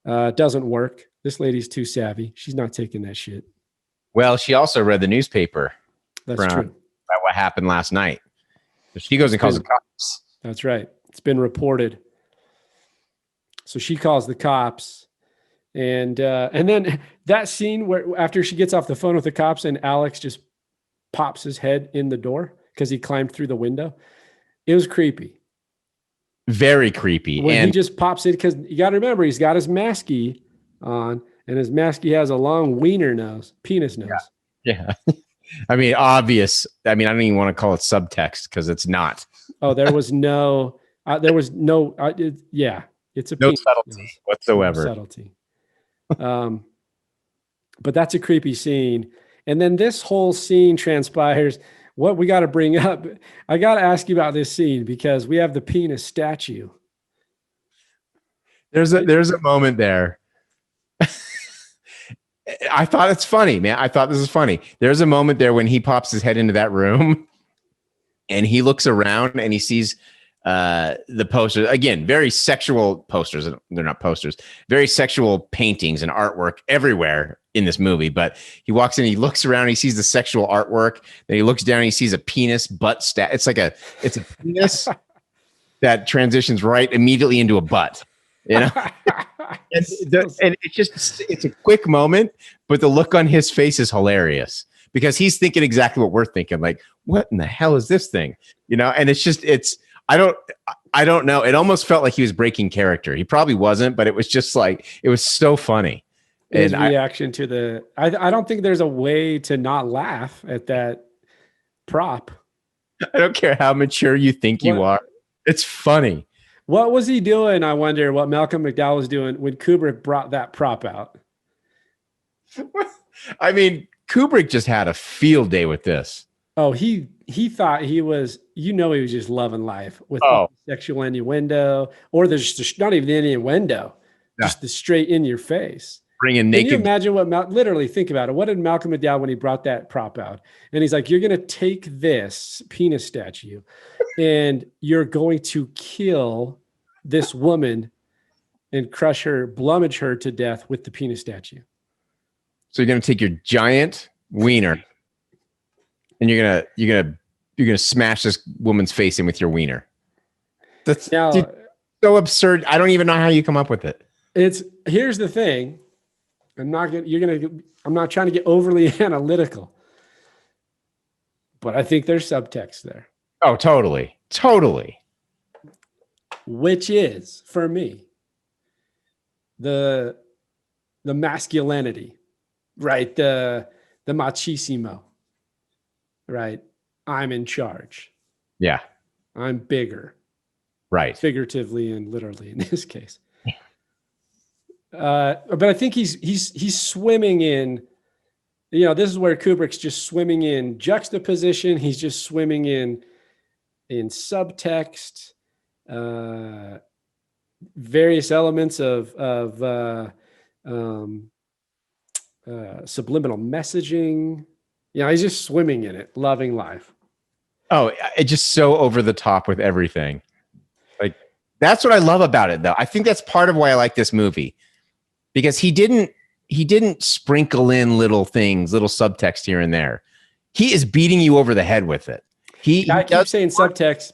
E: Doesn't work. This lady's too savvy. She's not taking that shit.
F: Well, she also read the newspaper.
E: That's true.
F: About what happened last night. So she goes and calls the cops.
E: That's right. It's been reported. So she calls the cops. And then that scene where after she gets off the phone with the cops and Alex just pops his head in the door because he climbed through the window. It was creepy.
F: Very creepy.
E: When he just pops in, because you got to remember, he's got his masky on, and his masky has a long penis nose.
F: Yeah. I mean, obvious. I mean, I don't even want to call it subtext because it's not.
E: Oh, it's a
F: no
E: penis
F: subtlety
E: nose.
F: whatsoever.
E: No subtlety. But that's a creepy scene. And then this whole scene transpires. What we got to bring up, I got to ask you about this scene because we have the penis statue.
F: There's a moment there. I thought it's funny, man. I thought this is funny. There's a moment there when he pops his head into that room and he looks around and he sees the posters. Again, very sexual posters. They're not posters. Very sexual paintings and artwork everywhere in this movie. But he walks in, he looks around, he sees the sexual artwork. Then he looks down, and he sees a penis butt stat. It's a penis that transitions right immediately into a butt. And it's a quick moment, but the look on his face is hilarious because he's thinking exactly what we're thinking. Like, what in the hell is this thing? And I don't know. It almost felt like he was breaking character. He probably wasn't, but it was just like, it was so funny.
E: His reaction to I don't think there's a way to not laugh at that prop.
F: I don't care how mature you think you are. It's funny.
E: What was he doing? I wonder what Malcolm McDowell was doing when Kubrick brought that prop out.
F: I mean, Kubrick just had a field day with this.
E: Oh, he thought he was, he was just loving life with sexual innuendo, or there's just not even the innuendo, just the straight in your face.
F: Bringing naked.
E: Can you imagine literally think about it. What did Malcolm McDowell when he brought that prop out? And he's like, you're going to take this penis statue and you're going to kill this woman and crush her, blumage her to death with the penis statue.
F: So you're going to take your giant wiener and you're going to smash this woman's face in with your wiener. That's so absurd. I don't even know how you come up with it.
E: Here's the thing. I'm not trying to get overly analytical, but I think there's subtext there.
F: Oh, totally.
E: which is for me the masculinity, right? The machismo, right? I'm in charge.
F: Yeah.
E: I'm bigger,
F: Right.
E: figuratively and literally in this case. But I think he's swimming in, this is where Kubrick's just swimming in juxtaposition. He's just swimming in subtext, various elements of subliminal messaging. He's just swimming in it, loving life.
F: Oh, it's just so over the top with everything. Like, that's what I love about it, though. I think that's part of why I like this movie, because he didn't sprinkle in little things, little subtext here and there. He is beating you over the head with it.
E: I keep saying subtext.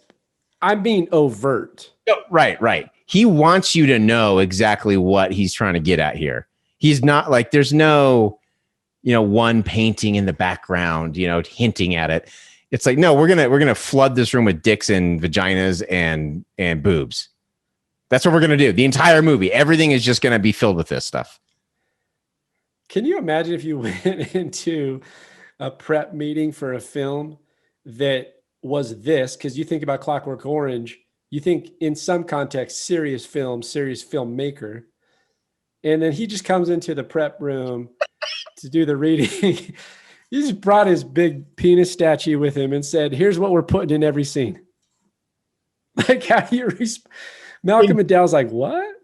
E: I'm being overt.
F: Right. He wants you to know exactly what he's trying to get at here. He's not like, there's no, one painting in the background, hinting at it. It's like, no, we're gonna flood this room with dicks and vaginas and boobs. That's what we're gonna do. The entire movie, everything is just gonna be filled with this stuff.
E: Can you imagine if you went into a prep meeting for a film that was this? Because you think about Clockwork Orange, you think in some context, serious film, serious filmmaker. And then he just comes into the prep room to do the reading. He just brought his big penis statue with him and said, here's what we're putting in every scene. Like, how do you Malcolm McDowell's like, what?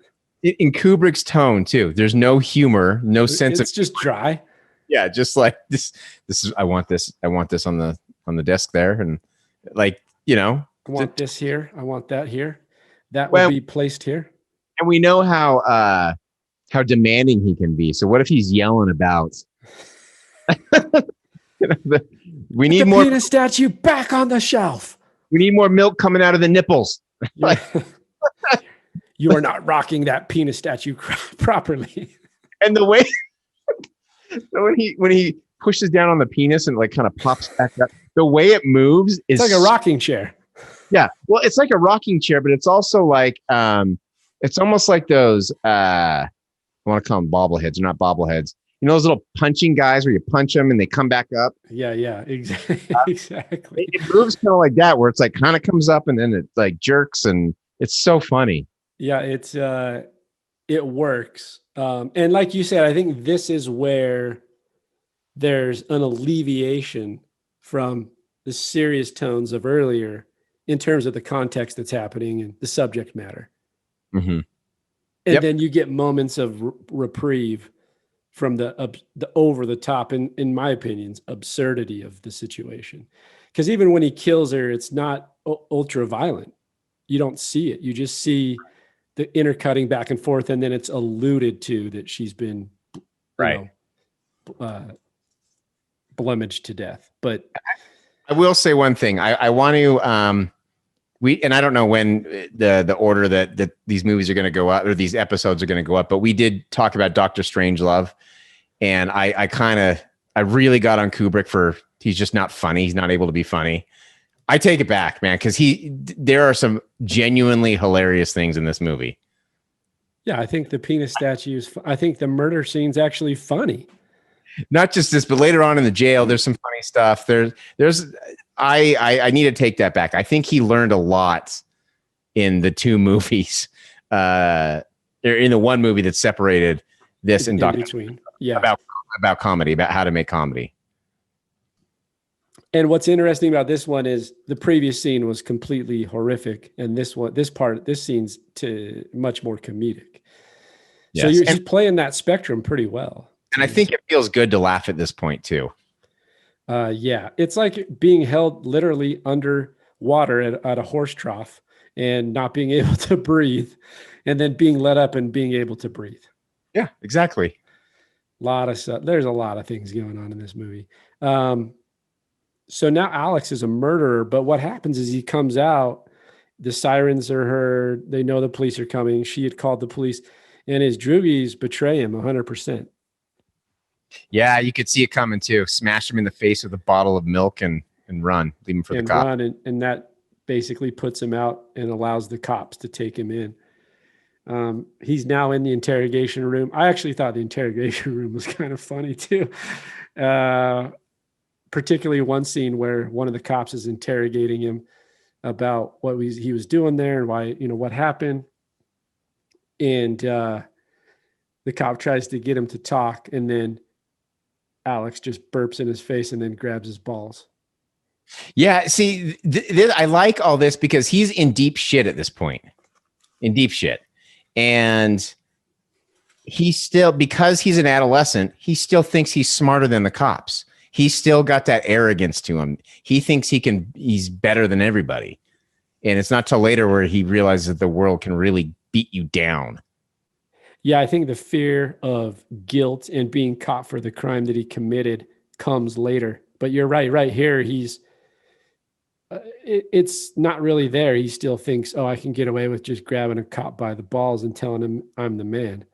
F: In Kubrick's tone, too. There's no humor, no sense
E: It's just dry.
F: Yeah, just like this is, I want this on the desk there. And like,
E: I want this here. I want that here. That will be placed here.
F: And we know how demanding he can be. So what if he's yelling about we need more
E: penis statue back on the shelf.
F: We need more milk coming out of the nipples. Like,
E: you are not rocking that penis statue properly.
F: And the way so when he pushes down on the penis and like kind of pops back up, the way it moves is
E: it's like a rocking chair.
F: Yeah. Well, it's like a rocking chair, but it's also like it's almost like those I want to call them bobbleheads. They're not bobbleheads. Those little punching guys where you punch them and they come back up.
E: Yeah, exactly. Exactly.
F: It moves kind of like that, where it's like kind of comes up and then it like jerks, and it's so funny.
E: Yeah, it works. And like you said, I think this is where there's an alleviation from the serious tones of earlier in terms of the context that's happening and the subject matter.
F: Mm-hmm.
E: And then you get moments of reprieve from the over the top, in my opinions, absurdity of the situation. Because even when he kills her, it's not ultra violent. You don't see it. You just see the intercutting back and forth, and then it's alluded to that she's been blemished to death. But
F: I will say one thing. I want to and I don't know when the order that these movies are going to go up, or these episodes are going to go up, but we did talk about Dr. Strangelove, and I really got on Kubrick for he's just not funny. He's not able to be funny. I take it back, man, because there are some genuinely hilarious things in this movie.
E: Yeah, I think the penis statues. I think the murder scene's actually funny.
F: Not just this, but later on in the jail, there's some funny stuff. I need to take that back. I think he learned a lot in the two movies, in the one movie that separated this and Dr.
E: Between. Yeah,
F: about comedy, about how to make comedy.
E: And what's interesting about this one is the previous scene was completely horrific, and this scene's much more comedic. Yes. So you're playing that spectrum pretty well.
F: And I think it feels good to laugh at this point too.
E: Yeah, it's like being held literally under water at a horse trough and not being able to breathe, and then being let up and being able to breathe.
F: Yeah, exactly.
E: Lot of stuff. There's a lot of things going on in this movie. So now Alex is a murderer, but what happens is he comes out, the sirens are heard, they know the police are coming. She had called the police, and his droogies betray him 100%.
F: Yeah, you could see it coming too. Smash him in the face with a bottle of milk and run. Leave him for the cop.
E: And that basically puts him out and allows the cops to take him in. He's now in the interrogation room. I actually thought the interrogation room was kind of funny too. Particularly one scene where one of the cops is interrogating him about what he was doing there and why, what happened. And the cop tries to get him to talk, and then Alex just burps in his face and then grabs his balls.
F: Yeah, see, I like all this because he's in deep shit at this point. In deep shit. And he still, because he's an adolescent, he still thinks he's smarter than the cops. He's still got that arrogance to him. He thinks he's better than everybody. And it's not till later where he realizes that the world can really beat you down.
E: Yeah, I think the fear of guilt and being caught for the crime that he committed comes later. But you're right here, he's it's not really there. He still thinks, I can get away with just grabbing a cop by the balls and telling him I'm the man.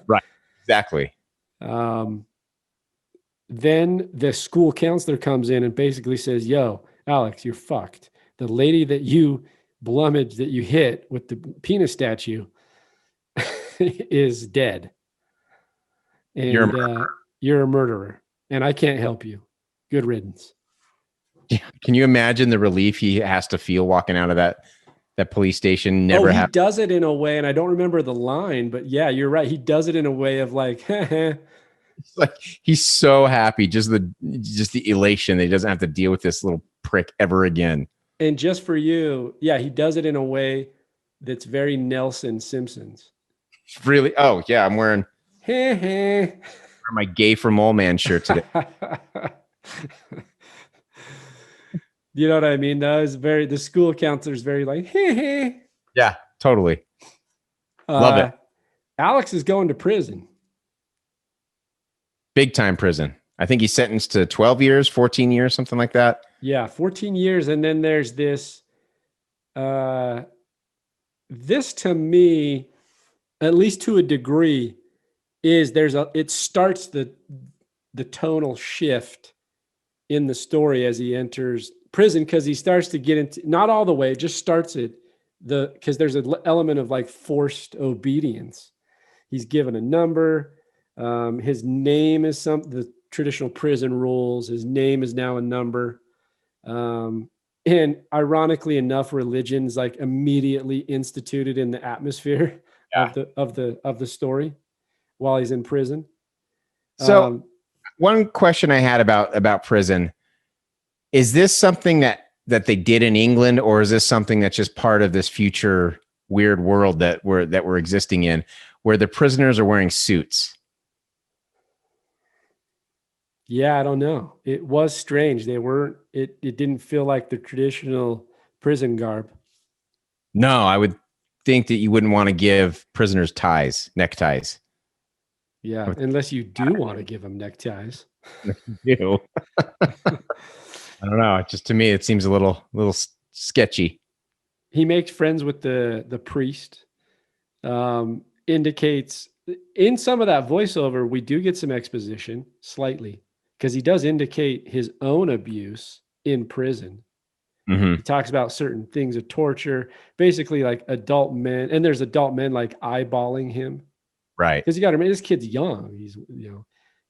F: Right. Exactly.
E: Then the school counselor comes in and basically says, yo, Alex, you're fucked. The lady that you blumaged, that you hit with the penis statue is dead. And you're a murderer. And I can't help you. Good riddance.
F: Yeah. Can you imagine the relief he has to feel walking out of that police station?
E: He does it in a way, and I don't remember the line, but yeah, you're right. He does it in a way of like,
F: it's like he's so happy, just the elation that he doesn't have to deal with this little prick ever again.
E: And just for you, yeah, he does it in a way that's very Nelson Simpsons.
F: Really? Oh yeah, I'm wearing my Gay for Mole Man shirt today.
E: You know what I mean? That was the school counselor's very like,
F: Yeah, totally. Love it.
E: Alex is going to prison.
F: Big time prison. I think he's sentenced to 12 years, 14 years, something like that.
E: Yeah, 14 years. And then there's this, this to me, at least to a degree, is it starts the tonal shift in the story as he enters prison, because he starts to get into, not all the way, it just starts it, because there's an element of like forced obedience. He's given a number. His name is the traditional prison rules. His name is now a number. And ironically enough, religion's like immediately instituted in the atmosphere of the story while he's in prison.
F: So one question I had about prison, is this something that they did in England, or is this something that's just part of this future weird world that we're existing in, where the prisoners are wearing suits?
E: Yeah, I don't know. It was strange. They weren't, it didn't feel like the traditional prison garb.
F: No, I would think that you wouldn't want to give prisoners neckties.
E: Yeah, unless you do want to give them neckties.
F: You. I don't know. Just to me, it seems a little sketchy.
E: He makes friends with the priest. Indicates in some of that voiceover, we do get some exposition slightly, because he does indicate his own abuse in prison.
F: Mm-hmm.
E: He talks about certain things of torture, basically like adult men, and there's adult men like eyeballing him.
F: Right.
E: Because you got to remember, this kid's young. He's,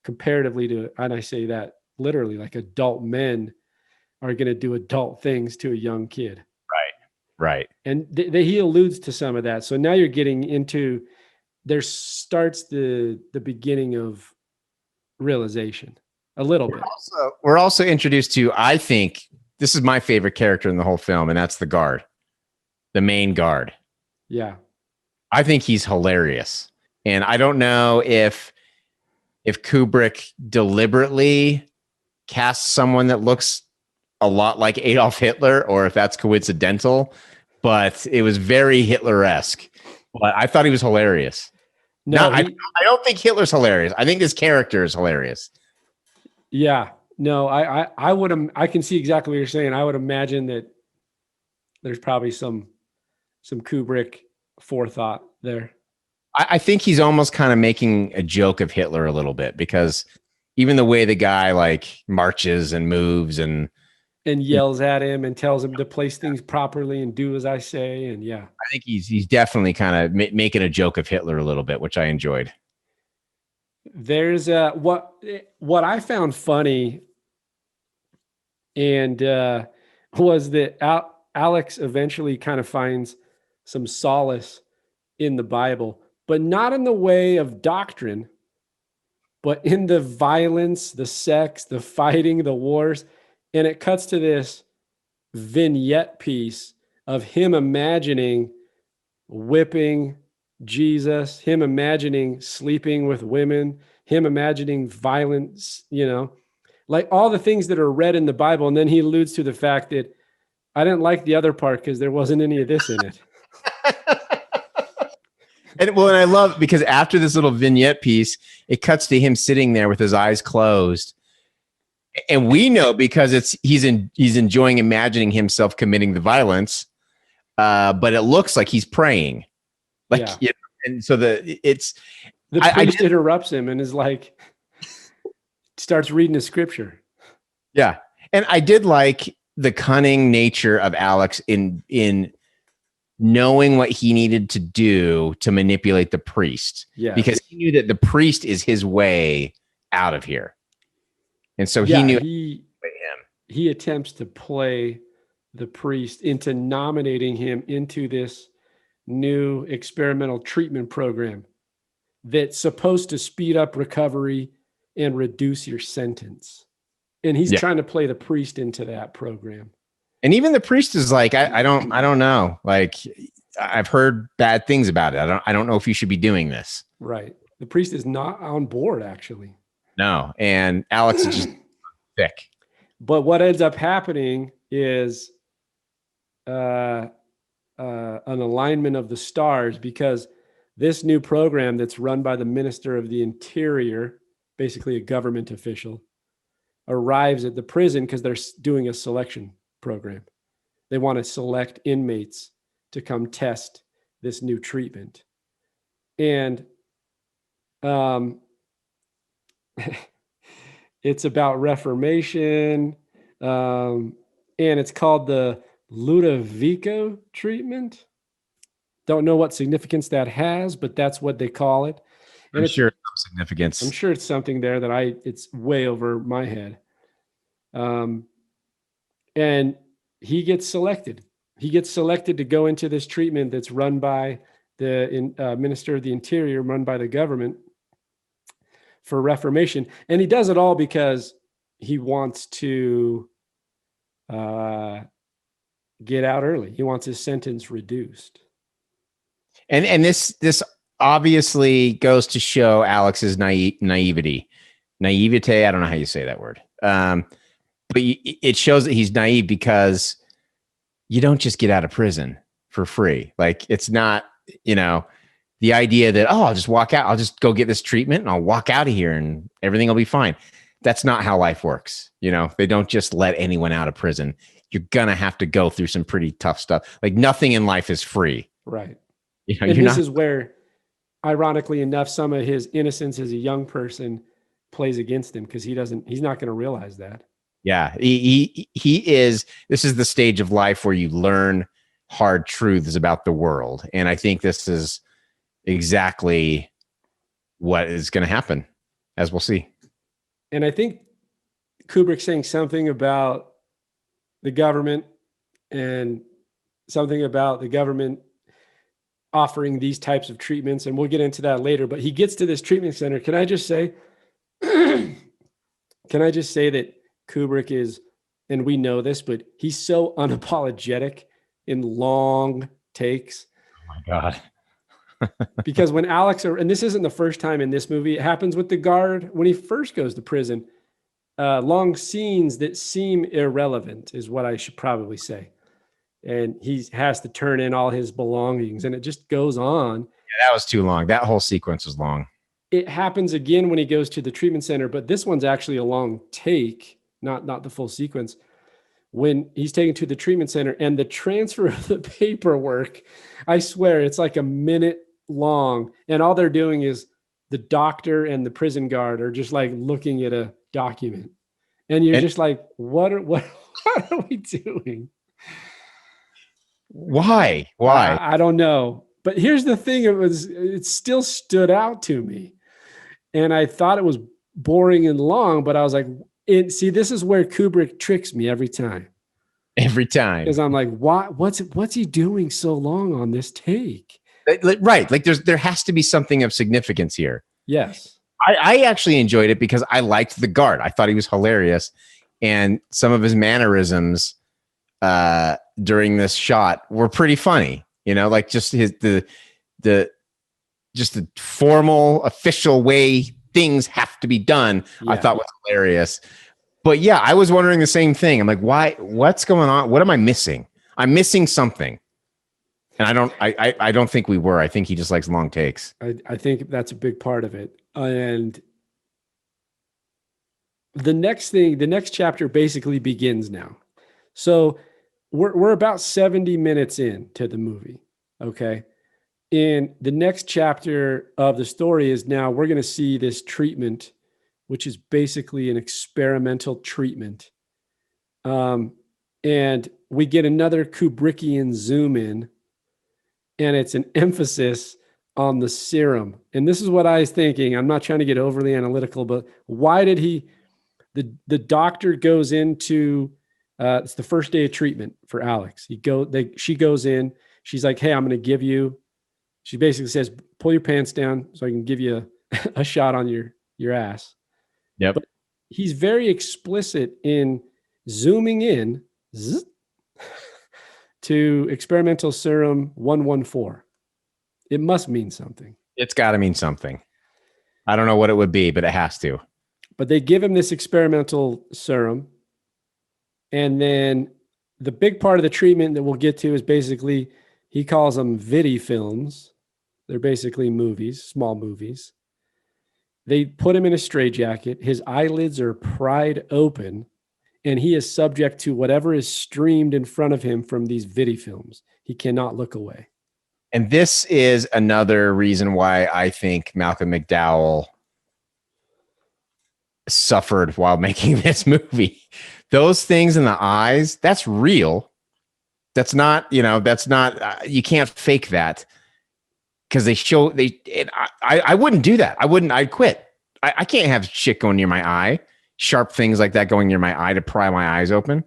E: comparatively to, and I say that literally, like adult men are going to do adult things to a young kid.
F: Right.
E: And he alludes to some of that. So now you're getting into, there starts the beginning of realization a little bit.
F: We're also introduced to, I think this is my favorite character in the whole film, and that's the guard, the main guard.
E: Yeah.
F: I think he's hilarious. And I don't know if Kubrick deliberately cast someone that looks a lot like Adolf Hitler, or if that's coincidental, but it was very Hitler-esque. But I thought he was hilarious.
E: No,
F: I don't think Hitler's hilarious. I think his character is hilarious.
E: Yeah. No, I can see exactly what you're saying. I would imagine that there's probably some Kubrick forethought there.
F: I think he's almost kind of making a joke of Hitler a little bit, because even the way the guy like marches and moves and
E: and yells at him and tells him to place things properly and do as I say. And yeah,
F: I think he's definitely kind of making a joke of Hitler a little bit, which I enjoyed.
E: there's what I found funny and was that Alex eventually kind of finds some solace in the Bible, but not in the way of doctrine, but in the violence, the sex, the fighting, the wars. And it cuts to this vignette piece of him imagining whipping Jesus, him imagining sleeping with women, him imagining violence, like all the things that are read in the Bible. And then he alludes to the fact that I didn't like the other part because there wasn't any of this in it.
F: And I love because after this little vignette piece, it cuts to him sitting there with his eyes closed. And we know because he's enjoying imagining himself committing the violence, but it looks like he's praying. And so the
E: priest interrupts him and is like, starts reading the scripture.
F: Yeah. And I did like the cunning nature of Alex in knowing what he needed to do to manipulate the priest.
E: Yeah.
F: Because he knew that the priest is his way out of here. And so he knew
E: he attempts to play the priest into nominating him into this new experimental treatment program that's supposed to speed up recovery and reduce your sentence. And he's trying to play the priest into that program.
F: And even the priest is like, I don't know. Like, I've heard bad things about it. I don't know if you should be doing this.
E: Right. The priest is not on board, actually.
F: No. And Alex is just thick.
E: But what ends up happening is an alignment of the stars, because this new program that's run by the Minister of the Interior, basically a government official, arrives at the prison because they're doing a selection program. They want to select inmates to come test this new treatment. And it's about Reformation, and it's called the Ludovico treatment. Don't know what significance that has, but that's what they call it. And
F: I'm sure it's some significance.
E: I'm sure it's something there that it's way over my head. And he gets selected. He gets selected to go into this treatment that's run by the Minister of the Interior, run by the government for Reformation. And he does it all because he wants to get out early. He wants his sentence reduced.
F: And this obviously goes to show Alex's naivety. Naivete, I don't know how you say that word. But it shows that he's naive because you don't just get out of prison for free. Like, it's not, the idea that, I'll just walk out. I'll just go get this treatment and I'll walk out of here and everything will be fine. That's not how life works. They don't just let anyone out of prison. You're going to have to go through some pretty tough stuff. Like, nothing in life is free.
E: Right. And this is where, ironically enough, some of his innocence as a young person plays against him, because he's not going to realize that.
F: Yeah, he is. This is the stage of life where you learn hard truths about the world. And I think this is exactly what is going to happen, as we'll see.
E: And I think Kubrick saying something about the government and something about the government offering these types of treatments. And we'll get into that later, but he gets to this treatment center. Can I just say that Kubrick is, and we know this, but he's so unapologetic in long takes.
F: Oh my God.
E: Because when Alex, and this isn't the first time in this movie, it happens with the guard when he first goes to prison. Long scenes that seem irrelevant is what I should probably say. And he has to turn in all his belongings, and it just goes on.
F: Yeah, that was too long. That whole sequence was long.
E: It happens again when he goes to the treatment center, but this one's actually a long take, not the full sequence. When he's taken to the treatment center and the transfer of the paperwork, I swear it's like a minute long. And all they're doing is the doctor and the prison guard are just like looking at a document. And you're just like, what What are we doing?
F: Why?
E: I don't know. But here's the thing: it still stood out to me, and I thought it was boring and long. But I was like, see, this is where Kubrick tricks me every time.
F: Every time,
E: Because I'm like, what's he doing so long on this take?
F: right? Like there has to be something of significance here.
E: Yes,
F: I actually enjoyed it because I liked the guard. I thought he was hilarious, and some of his mannerisms during this shot were pretty funny. You know, like just the formal official way things have to be done.
E: Yeah.
F: I thought was hilarious. But yeah, I was wondering the same thing. I'm like, why? What's going on? What am I missing? I'm missing something. And I don't think we were. I think he just likes long takes.
E: I think that's a big part of it. And the next chapter basically begins now. So we're about 70 minutes into the movie. Okay. And the next chapter of the story is now we're going to see this treatment, which is basically an experimental treatment. And we get another Kubrickian zoom in, and it's an emphasis on the serum. And this is what I was thinking. I'm not trying to get overly analytical, but why did the doctor goes into, it's the first day of treatment for Alex. She goes in, she's like, hey, I'm going to give you, she basically says, pull your pants down so I can give you a shot on your ass.
F: Yep.
E: But he's very explicit in zooming in to experimental serum 114. It must mean something.
F: It's got to mean something. I don't know what it would be, but it has to.
E: But they give him this experimental serum. And then the big part of the treatment that we'll get to is basically, he calls them vidi films. They're basically movies, small movies. They put him in a straitjacket. His eyelids are pried open, and he is subject to whatever is streamed in front of him from these vidi films. He cannot look away.
F: And this is another reason why I think Malcolm McDowell suffered while making this movie. Those things in the eyes, that's real. That's not, you can't fake that. Because I wouldn't do that. I'd quit. I can't have shit going near my eye, sharp things like that going near my eye to pry my eyes open.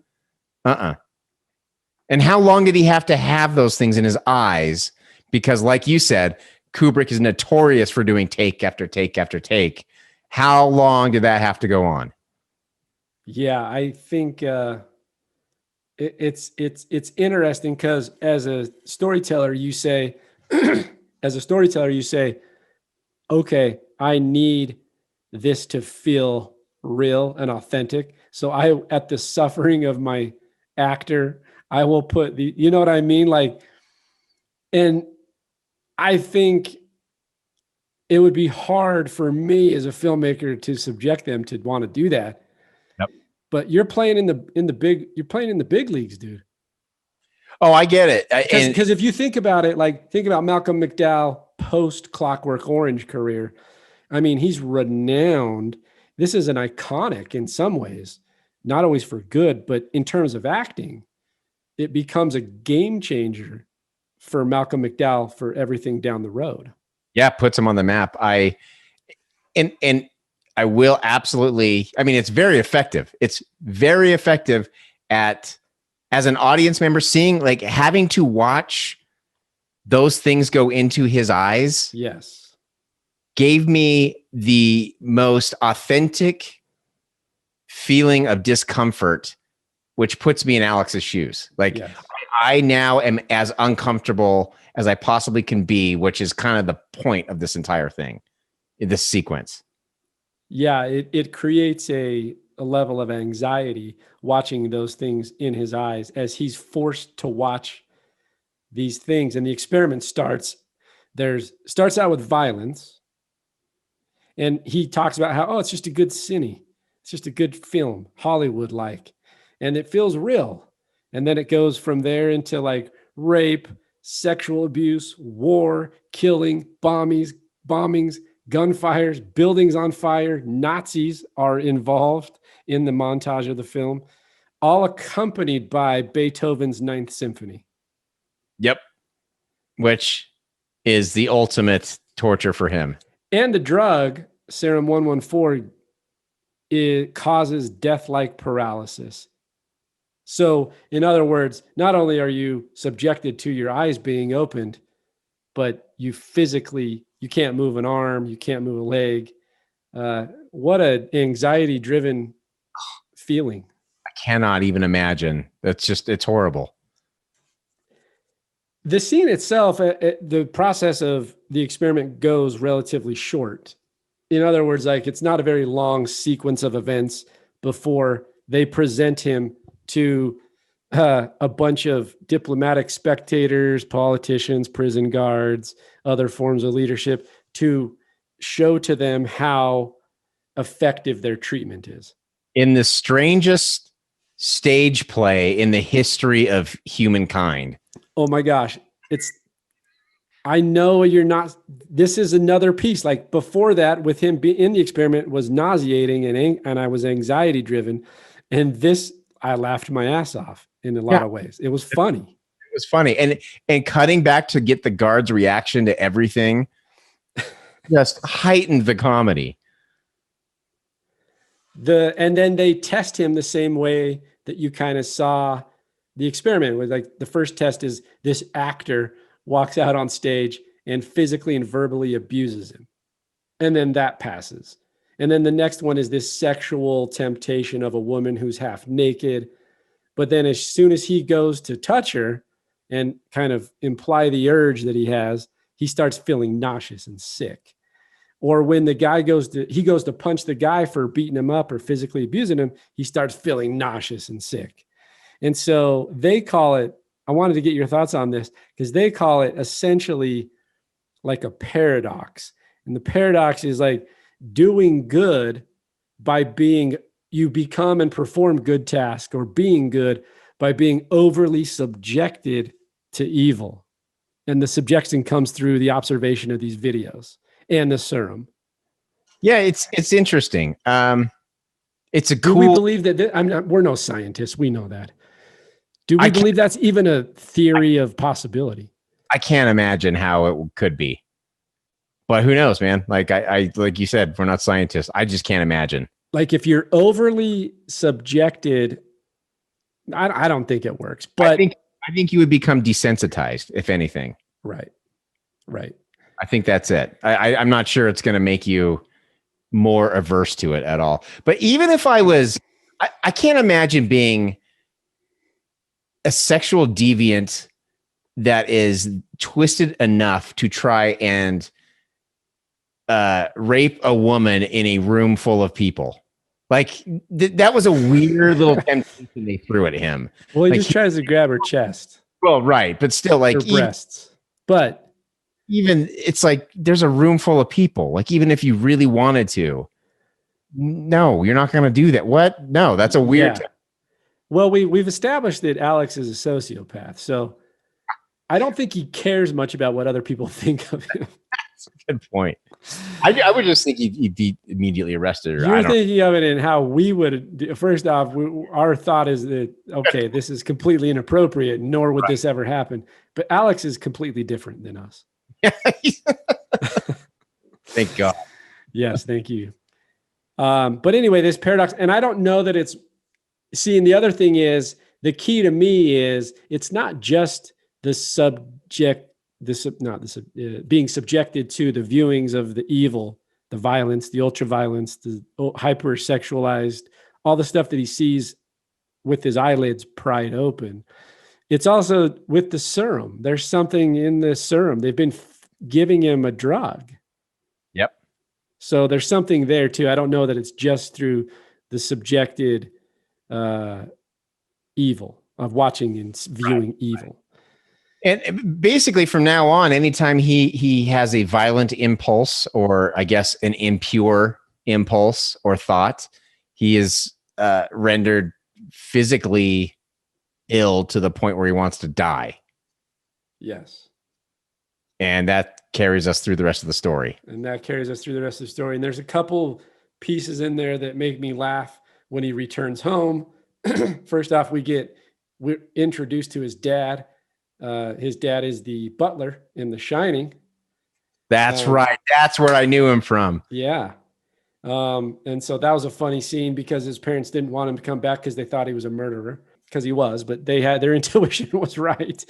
F: And how long did he have to have those things in his eyes? Because like you said, Kubrick is notorious for doing take after take after take. How long did that have to go on?
E: Yeah, I think it's interesting because as a storyteller, you say, okay, I need this to feel real and authentic. So at the suffering of my actor, I will put you know what I mean? Like, and I think it would be hard for me as a filmmaker to subject them to want to do that.
F: Yep.
E: But you're playing in the big leagues, dude.
F: Oh, I get it.
E: Because if you think about it, like think about Malcolm McDowell post Clockwork Orange career. I mean, he's renowned. This is an iconic in some ways, not always for good, but in terms of acting, it becomes a game changer for Malcolm McDowell for everything down the road.
F: Yeah, puts him on the map. I will absolutely. I mean, it's very effective. It's very effective as an audience member, seeing, like, having to watch those things go into his eyes.
E: Yes.
F: Gave me the most authentic feeling of discomfort, which puts me in Alex's shoes. Like, yes. I now am as uncomfortable as I possibly can be, which is kind of the point of this entire thing, in this sequence.
E: Yeah, it creates a level of anxiety watching those things in his eyes as he's forced to watch these things. And the experiment starts out with violence. And he talks about how, it's just a good cine. It's just a good film, Hollywood-like. And it feels real. And then it goes from there into like rape, sexual abuse, war, killing, bombings, gunfires, buildings on fire. Nazis are involved in the montage of the film. all accompanied by Beethoven's Ninth Symphony.
F: Yep. Which is the ultimate torture for him.
E: And the drug, serum 114, it causes death-like paralysis. So, in other words, not only are you subjected to your eyes being opened, but you can't move an arm, you can't move a leg. What an anxiety-driven feeling.
F: I cannot even imagine. It's horrible.
E: The scene itself, the process of the experiment goes relatively short. In other words, like it's not a very long sequence of events before they present him to a bunch of diplomatic spectators, politicians, prison guards, other forms of leadership to show to them how effective their treatment is.
F: In the strangest stage play in the history of humankind.
E: Oh my gosh. I know you're not, this is another piece. Like before that, with him being in the experiment was nauseating and I was anxiety driven. And this, I laughed my ass off in a lot of ways. It was funny.
F: It was funny. And cutting back to get the guard's reaction to everything just heightened the comedy.
E: And then they test him the same way that you kind of saw the experiment with. Like the first test is this actor walks out on stage and physically and verbally abuses him. And then that passes. And then the next one is this sexual temptation of a woman who's half naked. But then as soon as he goes to touch her and kind of imply the urge that he has, he starts feeling nauseous and sick. Or when the guy goes to punch the guy for beating him up or physically abusing him, he starts feeling nauseous and sick. And so they call it, I wanted to get your thoughts on this, because they call it essentially like a paradox. And the paradox is like doing good by being, you become and perform good tasks, or being good by being overly subjected to evil. And the subjection comes through the observation of these videos and the serum.
F: Yeah, it's interesting. It's a
E: Do
F: cool.
E: we believe that we're no scientists. We know that. Do we believe that's even a theory of possibility?
F: I can't imagine how it could be, but who knows, man? Like I like you said, we're not scientists. I just can't imagine. Like
E: if you're overly subjected, I don't think it works. But
F: I think you would become desensitized, if anything.
E: Right.
F: I think that's it. I'm not sure it's going to make you more averse to it at all. But even if I was, I can't imagine being a sexual deviant that is twisted enough to try and rape a woman in a room full of people. Like that was a weird little temptation they threw at him.
E: Well, he
F: like,
E: just tries to grab her chest.
F: Well, right. But still, like
E: her breasts. But
F: even it's like there's a room full of people. Like even if you really wanted to, no, you're not going to do that. What? No, that's a weird.
E: Yeah. Well, we've established that Alex is a sociopath, so I don't think he cares much about what other people think of him.
F: That's a good point. I would just think he'd be immediately arrested.
E: You're thinking of it in how we would. First off, our thought is that, okay, this is completely inappropriate, nor would this ever happen. But Alex is completely different than us.
F: Thank God.
E: Yes, thank you. But anyway, this paradox, and I don't know that it's, see, and the other thing is, the key to me is it's not just the being subjected to the viewings of the evil, the violence, the ultraviolence, the hypersexualized, all the stuff that he sees with his eyelids pried open. It's also with the serum. There's something in the serum. They've been giving him a drug.
F: Yep.
E: So there's something there too. I don't know that it's just through the subjected evil of watching and viewing evil.
F: And basically from now on, anytime he has a violent impulse, or I guess an impure impulse or thought, he is rendered physically ill to the point where he wants to die.
E: Yes.
F: And that carries us through the rest of the story.
E: And there's a couple pieces in there that make me laugh when he returns home First off, we're introduced to his dad. His dad is the butler in The Shining.
F: That's right. That's where I knew him from.
E: Yeah. And so that was a funny scene because his parents didn't want him to come back because they thought he was a murderer, because he was, but their intuition was right.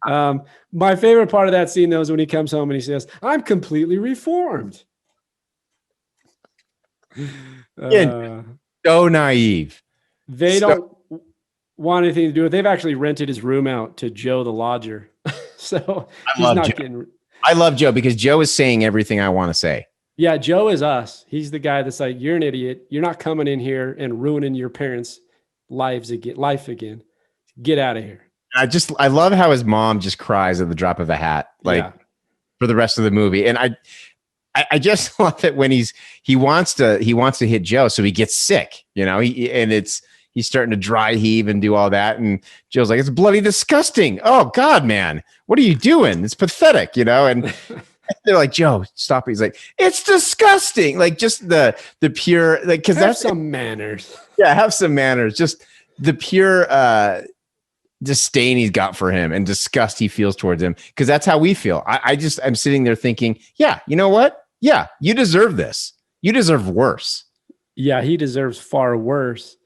E: My favorite part of that scene, though, is when he comes home and he says, "I'm completely reformed."
F: So naive.
E: They don't want anything to do with it. They've actually rented his room out to Joe the lodger. So
F: I love Joe because Joe is saying everything I want to say.
E: Yeah, Joe is us. He's the guy that's like, "You're an idiot. You're not coming in here and ruining your parents' life again. Get out of here."
F: I love how his mom just cries at the drop of a hat, for the rest of the movie. And I just love it when he wants to hit Joe, so he gets sick, he's starting to dry heave and do all that. And Joe's like, "It's bloody disgusting. Oh God, man, what are you doing? It's pathetic," and they're like, "Joe, stop it." He's like, "It's disgusting." Like just the pure, like, cause that's
E: some manners.
F: Yeah. Have some manners. Just the pure, disdain he's got for him and disgust he feels towards him. Cause that's how we feel. I'm sitting there thinking, yeah, you know what? Yeah. You deserve this. You deserve worse.
E: Yeah. He deserves far worse.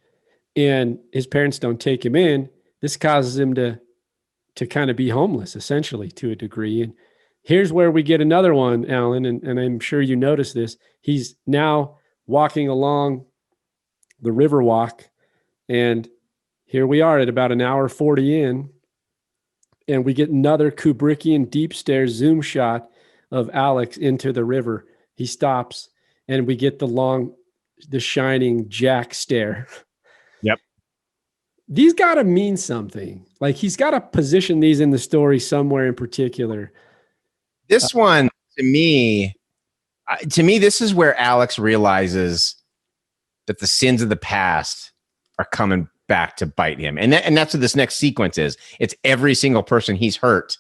E: And his parents don't take him in. This causes him to kind of be homeless, essentially, to a degree. And here's where we get another one, Alan, and I'm sure you noticed this. He's now walking along the river walk, and here we are at about an hour 40 in, and we get another Kubrickian deep stare zoom shot of Alex into the river. He stops, and we get the shining Jack stare.
F: Yep.
E: These got to mean something. Like, he's got to position these in the story somewhere in particular.
F: This one, to me, this is where Alex realizes that the sins of the past are coming back to bite him. And that's what this next sequence is. It's every single person he's hurt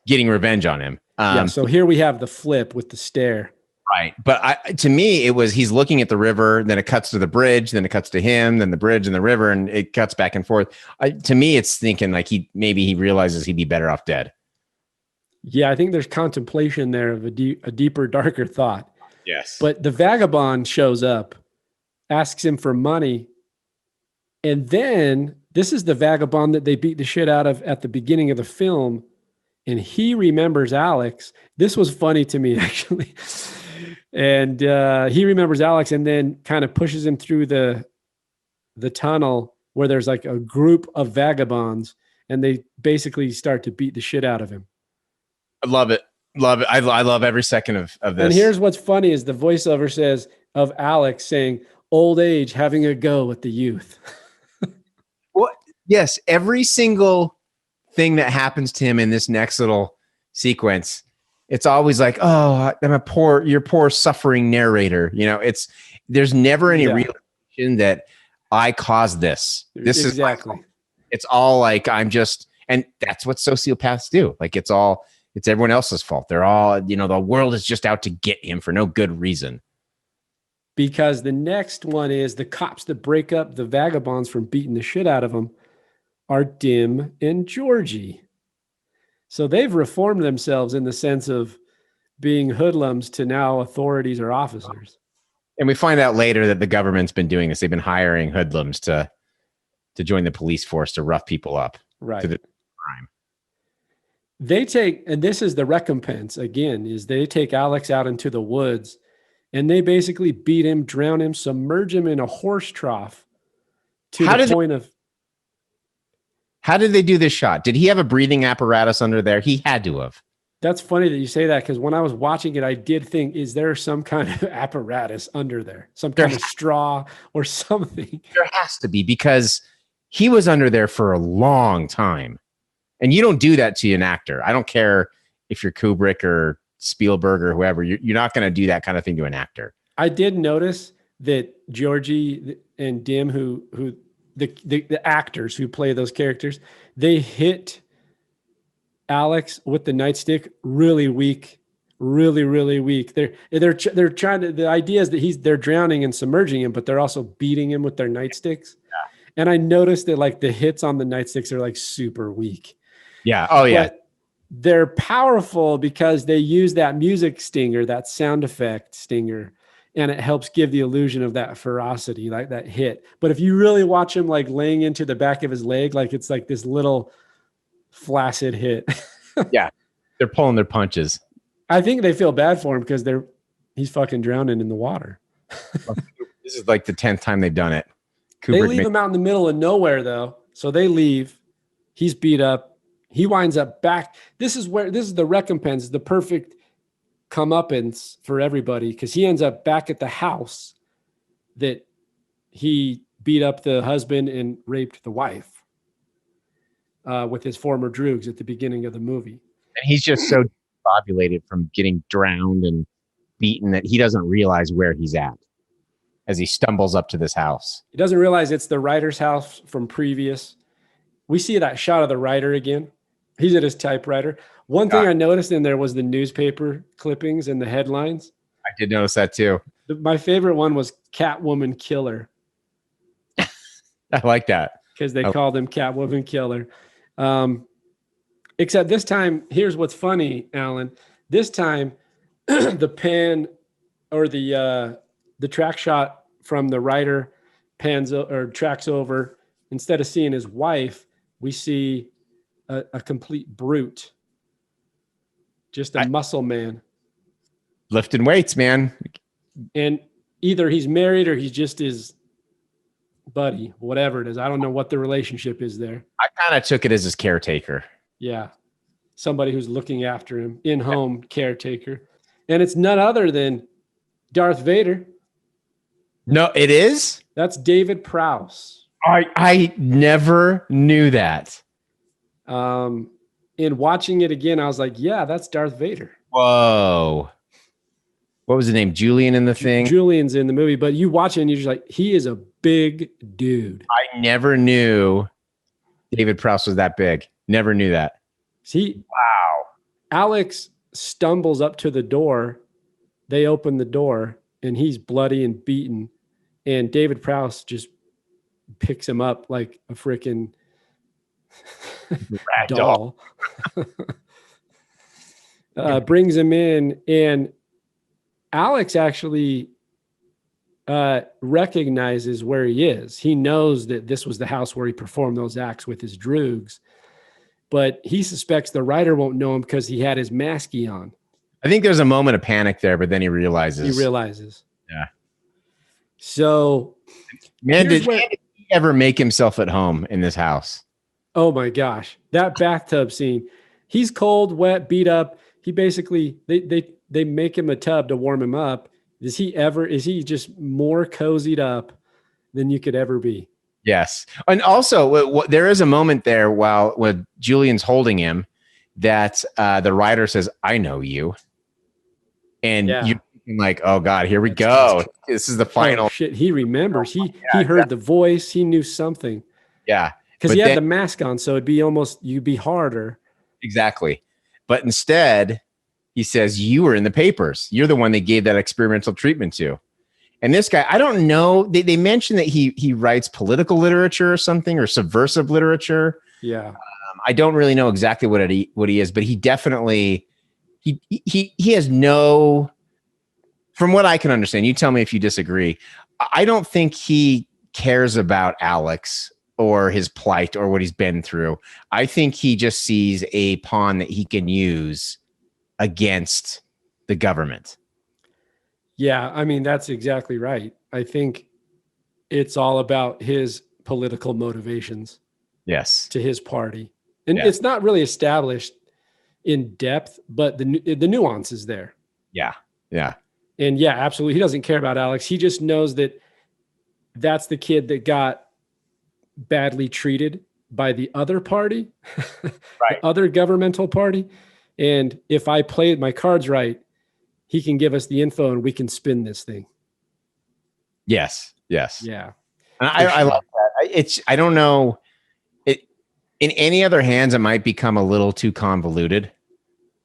F: getting revenge on him.
E: So here we have the flip with the stare.
F: Right. But to me, it was, he's looking at the river, then it cuts to the bridge, then it cuts to him, then the bridge and the river, and it cuts back and forth. To me, it's thinking like maybe he realizes he'd be better off dead.
E: Yeah, I think there's contemplation there of a deeper, darker thought.
F: Yes.
E: But the vagabond shows up, asks him for money, and then this is the vagabond that they beat the shit out of at the beginning of the film, and he remembers Alex. This was funny to me, actually. And he remembers Alex and then kind of pushes him through the tunnel where there's like a group of vagabonds, and they basically start to beat the shit out of him.
F: I love it. Love it. I love every second of this.
E: And here's what's funny is the voiceover says of Alex saying, "Old age having a go at the youth."
F: Well, yes, every single thing that happens to him in this next little sequence, it's always like, "Oh, you're poor suffering narrator." There's never any realization that I caused this. This
E: exactly.
F: It's all like and that's what sociopaths do. Like it's everyone else's fault. They're all, the world is just out to get him for no good reason.
E: Because the next one is the cops that break up the vagabonds from beating the shit out of them are Dim and Georgie. So they've reformed themselves in the sense of being hoodlums to now authorities or officers.
F: And we find out later that the government's been doing this. They've been hiring hoodlums to join the police force to rough people up.
E: Right.
F: To the crime.
E: They take, and this is the recompense again, is they take Alex out into the woods and they basically beat him, drown him, submerge him in a horse trough How did they do this shot? Did he have a breathing apparatus under there? He had to have. That's funny that you say that, because when I was watching it, I did think, is there some kind of apparatus under there? Some kind of straw or something?
F: There has to be, because he was under there for a long time. And you don't do that to an actor. I don't care if you're Kubrick or Spielberg or whoever. You're not going to do that kind of thing to an actor.
E: I did notice that Georgie and Dim, who the actors who play those characters, they hit Alex with the nightstick really weak, really weak. They're trying to. The idea is that they're drowning and submerging him, but they're also beating him with their nightsticks. And I noticed that like the hits on the nightsticks are like super weak.
F: Yeah. Oh yeah.
E: But they're powerful because they use that music stinger, that sound effect stinger, and it helps give the illusion of that ferocity, like that hit. But if you really watch him like laying into the back of his leg, like it's like this little flaccid hit.
F: Yeah. They're pulling their punches.
E: I think they feel bad for him because he's fucking drowning in the water.
F: This is like the 10th time they've done it.
E: They leave him out in the middle of nowhere though. So they leave. He's beat up. He winds up back. This is the recompense, the perfect comeuppance for everybody, because he ends up back at the house that he beat up the husband and raped the wife with his former droogs at the beginning of the movie.
F: And he's just so discombobulated from getting drowned and beaten that he doesn't realize where he's at as he stumbles up to this house.
E: He doesn't realize it's the writer's house from previous. We see that shot of the writer again. He's at his typewriter. One thing I noticed in there was the newspaper clippings and the headlines.
F: I did notice that too.
E: My favorite one was Catwoman Killer.
F: I like that.
E: Because they called him Catwoman Killer. Except this time, here's what's funny, Alan. This time, the pan or the track shot from the writer tracks over. Instead of seeing his wife, we see a complete brute. Just a muscle man.
F: Lifting weights, man.
E: And either he's married or he's just his buddy, whatever it is. I don't know what the relationship is there.
F: I kind of took it as his caretaker.
E: Yeah. Somebody who's looking after him, in-home caretaker. And it's none other than Darth Vader.
F: No, it is?
E: That's David Prowse.
F: I never knew that.
E: In watching it again, I was like, yeah, that's Darth Vader.
F: Whoa. What was the name? Julian in the thing?
E: Julian's in the movie, but you watch it and you're just like, he is a big dude.
F: I never knew David Prowse was that big. Never knew that.
E: See, wow. Alex stumbles up to the door. They open the door and he's bloody and beaten. And David Prowse just picks him up like a freaking doll. Brings him in, and Alex actually recognizes where he is. He knows that this was the house where he performed those acts with his droogs, but he suspects the writer won't know him because he had his masky on.
F: I think there's a moment of panic there, but then he realizes.
E: Yeah. So,
F: man, did he ever make himself at home in this house?
E: Oh my gosh, that bathtub scene. He's cold, wet, beat up. He basically, they make him a tub to warm him up. Is he just more cozied up than you could ever be?
F: Yes. And also there is a moment there when Julian's holding him that the writer says, I know you. And you're like, oh God, here we go. This is the final.
E: Oh, shit. He remembers. He heard the voice. He knew something.
F: Yeah.
E: Because he had the mask on, so you'd be harder.
F: Exactly. But instead, he says, you were in the papers. You're the one they gave that experimental treatment to. And this guy, I don't know. They mentioned that he writes political literature or something, or subversive literature.
E: Yeah.
F: I don't really know exactly what he is, but he definitely, he has no, from what I can understand, you tell me if you disagree. I don't think he cares about Alex or his plight or what he's been through. I think he just sees a pawn that he can use against the government.
E: Yeah, I mean, that's exactly right. I think it's all about his political motivations.
F: Yes.
E: To his party. And it's not really established in depth, but the nuance is there.
F: Yeah. Yeah.
E: And yeah, absolutely. He doesn't care about Alex. He just knows that that's the kid that got badly treated by the other party, right. The other governmental party. And if I play my cards right, he can give us the info and we can spin this thing.
F: Yes. Yes.
E: Yeah.
F: And I love that. I don't know. In any other hands, it might become a little too convoluted,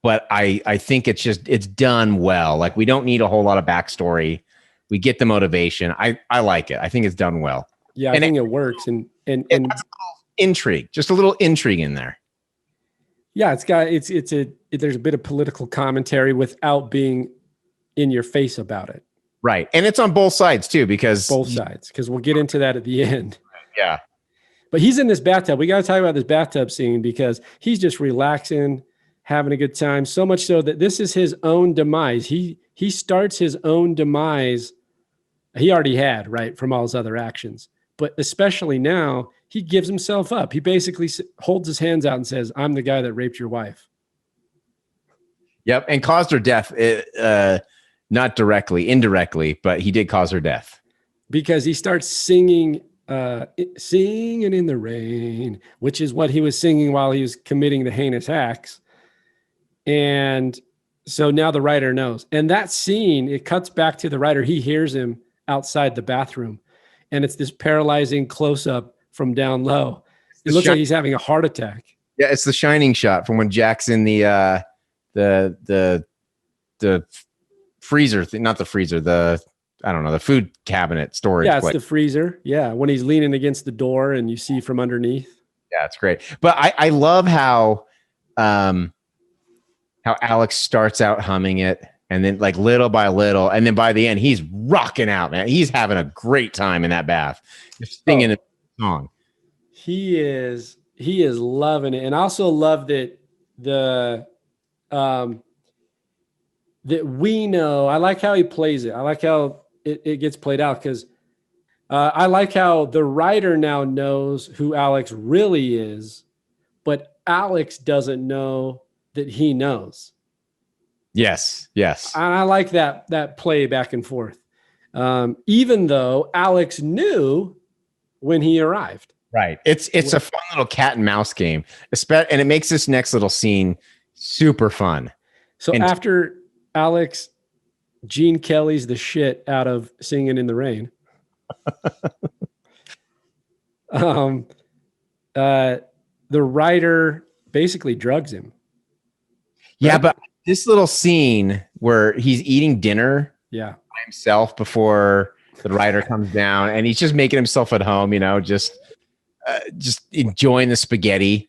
F: but I think it's done well. Like, we don't need a whole lot of backstory. We get the motivation. I like it. I think it's done well.
E: Yeah, I think it works. And
F: intrigue, just a little intrigue in there.
E: yeah, there's a bit of political commentary without being in your face about it.
F: Right. And it's on both sides too, because
E: we'll get into that at the end.
F: Yeah.
E: But he's in this bathtub. We got to talk about this bathtub scene because he's just relaxing, having a good time. So much so that this is his own demise. He starts his own demise. He already had, right, from all his other actions. But especially now, he gives himself up. He basically holds his hands out and says, I'm the guy that raped your wife.
F: Yep. And caused her death, not directly, indirectly, but he did cause her death.
E: Because he starts singing in the rain, which is what he was singing while he was committing the heinous acts. And so now the writer knows. And that scene, it cuts back to the writer. He hears him outside the bathroom. And it's this paralyzing close-up from down low. It looks like he's having a heart attack.
F: Yeah, it's the Shining shot from when Jack's in the freezer thing, not the freezer, the food cabinet storage.
E: Yeah, it's the freezer. Yeah, when he's leaning against the door and you see from underneath.
F: Yeah, it's great. But I love how Alex starts out humming it, and then like little by little, and then by the end, he's rocking out, man. He's having a great time in that bath, just singing a song.
E: He is loving it, and I also love that that we know. I like how he plays it. I like how it gets played out because I like how the writer now knows who Alex really is, but Alex doesn't know that he knows.
F: Yes.
E: And I like that play back and forth. Even though Alex knew when he arrived.
F: Right. It's a fun little cat and mouse game, and it makes this next little scene super fun.
E: So after Alex, Gene Kelly's the shit out of Singing in the Rain. The writer basically drugs him.
F: Yeah, but this little scene where he's eating dinner
E: by
F: himself before the writer comes down, and he's just making himself at home, just enjoying the spaghetti.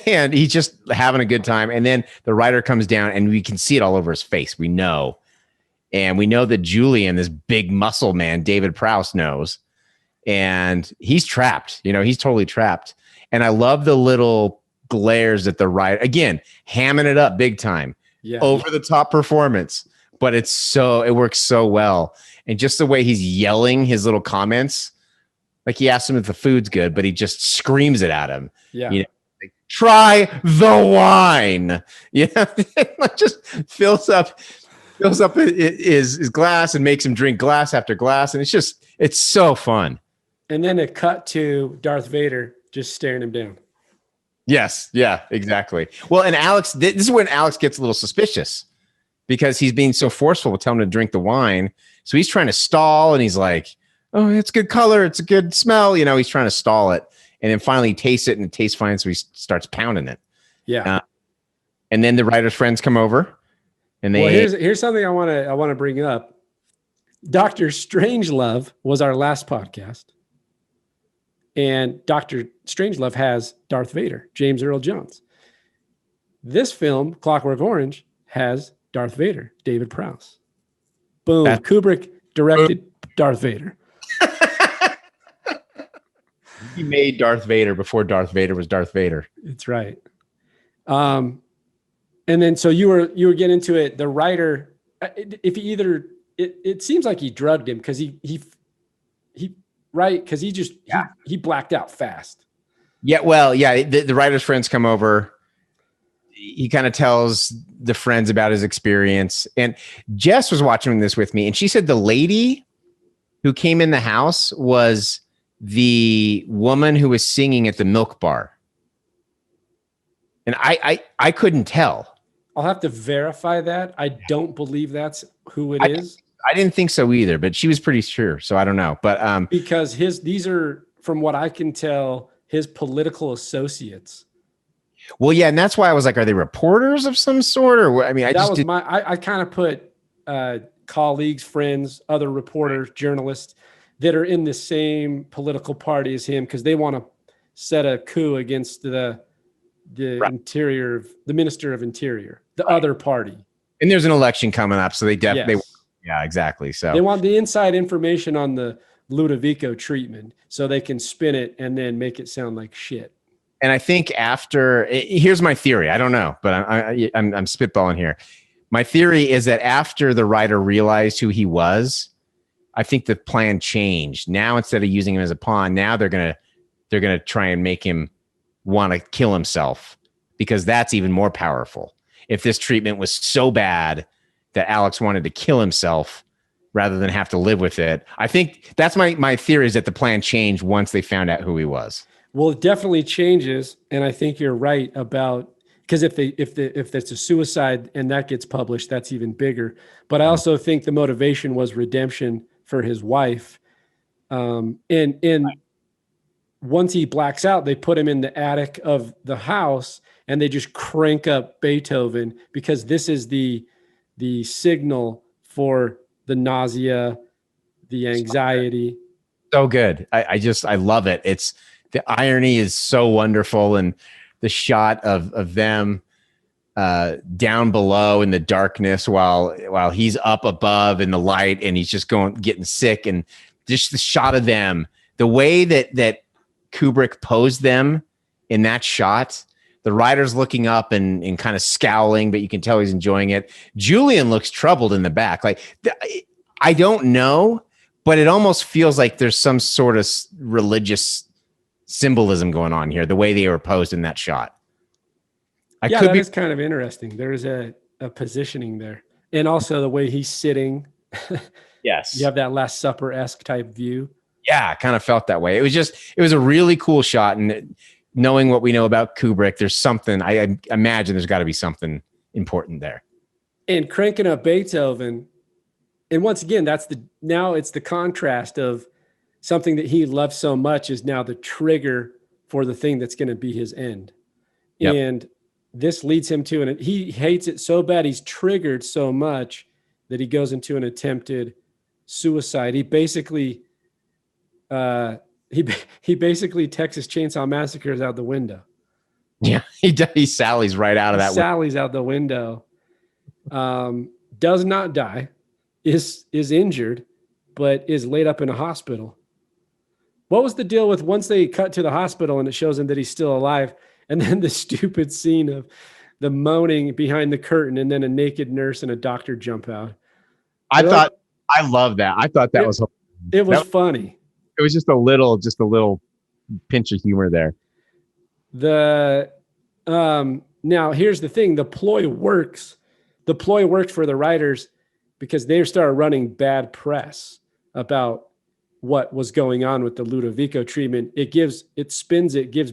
F: And he's just having a good time. And then the writer comes down and we can see it all over his face. We know. And we know that Julian, this big muscle man, David Prowse, knows. And he's trapped. He's totally trapped. And I love the little glares at the writer. Again, hamming it up big time. Yeah. Over the top performance. But it works so well. And just the way he's yelling his little comments. Like he asks him if the food's good, but he just screams it at him.
E: Yeah.
F: Try the wine. Just fills up his glass and makes him drink glass after glass. And it's so fun.
E: And then it cut to Darth Vader just staring him down.
F: Yes. Yeah, exactly. Well, and Alex, this is when Alex gets a little suspicious because he's being so forceful with telling him to drink the wine. So he's trying to stall and he's like, oh, it's good color. It's a good smell. He's trying to stall it. And then finally he tastes it and it tastes fine. So he starts pounding it.
E: Yeah.
F: And then the writer's friends come over and
E: here's something I want to bring up. Dr. Strangelove was our last podcast. And Dr. Strangelove has Darth Vader, James Earl Jones. This film, Clockwork Orange, has Darth Vader, David Prowse. Boom. Kubrick directed Darth Vader.
F: He made Darth Vader before Darth Vader was Darth Vader.
E: That's right. And then so you were getting into it. The writer, it seems like he drugged him because he right, because he blacked out fast.
F: Yeah, well, yeah. The writer's friends come over. He kind of tells the friends about his experience, and Jess was watching this with me, and she said the lady who came in the house was the woman who was singing at the milk bar. And I couldn't tell.
E: I'll have to verify that. I don't believe that's who it is.
F: I didn't think so either, but she was pretty sure. So I don't know. But
E: because these are, from what I can tell, his political associates.
F: Well, yeah, and that's why I was like, are they reporters of some sort? Or I mean, I kind
E: of put colleagues, friends, other reporters, journalists. that are in the same political party as him because they want to set a coup against the interior, the minister of interior, the other party.
F: And there's an election coming up, so they
E: Yes.
F: yeah, exactly. So
E: They want the inside information on the Ludovico treatment so they can spin it and then make it sound like shit.
F: and I think here's my theory. I don't know, but I'm spitballing here. My theory is that after the writer realized who he was, I think the plan changed. Now instead of using him as a pawn, now they're gonna try and make him want to kill himself because that's even more powerful. If this treatment was so bad that Alex wanted to kill himself rather than have to live with it, I think that's my theory is that the plan changed once they found out who he was.
E: Well, it definitely changes, and I think you're right about because if it's a suicide and that gets published, that's even bigger. But I also think the motivation was redemption for his wife, and once he blacks out, they put him in the attic of the house and they just crank up Beethoven because this is the signal for the nausea, the anxiety.
F: So good. I love it. It's the irony is so wonderful. And the shot of them down below in the darkness while he's up above in the light and he's just getting sick, and just the shot of them, the way that Kubrick posed them in that shot, the writer's looking up and kind of scowling, but you can tell he's enjoying it. Julian looks troubled in the back. Like, I don't know, but it almost feels like there's some sort of religious symbolism going on here, the way they were posed in that shot.
E: That is kind of interesting. There's a positioning there. And also the way he's sitting.
F: Yes.
E: You have that Last Supper-esque type view.
F: Yeah, I kind of felt that way. It was a really cool shot. And knowing what we know about Kubrick, there's something, I imagine there's got to be something important there.
E: And cranking up Beethoven. And once again, now it's the contrast of something that he loved so much is now the trigger for the thing that's going to be his end. Yep. And this leads him to, and he hates it so bad. He's triggered so much that he goes into an attempted suicide. He basically, he basically Texas Chainsaw Massacres out the window.
F: Yeah, he sallies right out of that.
E: Sallies out the window. Does not die, is injured, but is laid up in a hospital. What was the deal with once they cut to the hospital and it shows him that he's still alive, and then the stupid scene of the moaning behind the curtain and then a naked nurse and a doctor jump out?
F: I love that. I thought that was
E: funny.
F: It was just a little pinch of humor there.
E: Now here's the thing. The ploy works. The ploy worked for the writers because they started running bad press about what was going on with the Ludovico treatment. It gives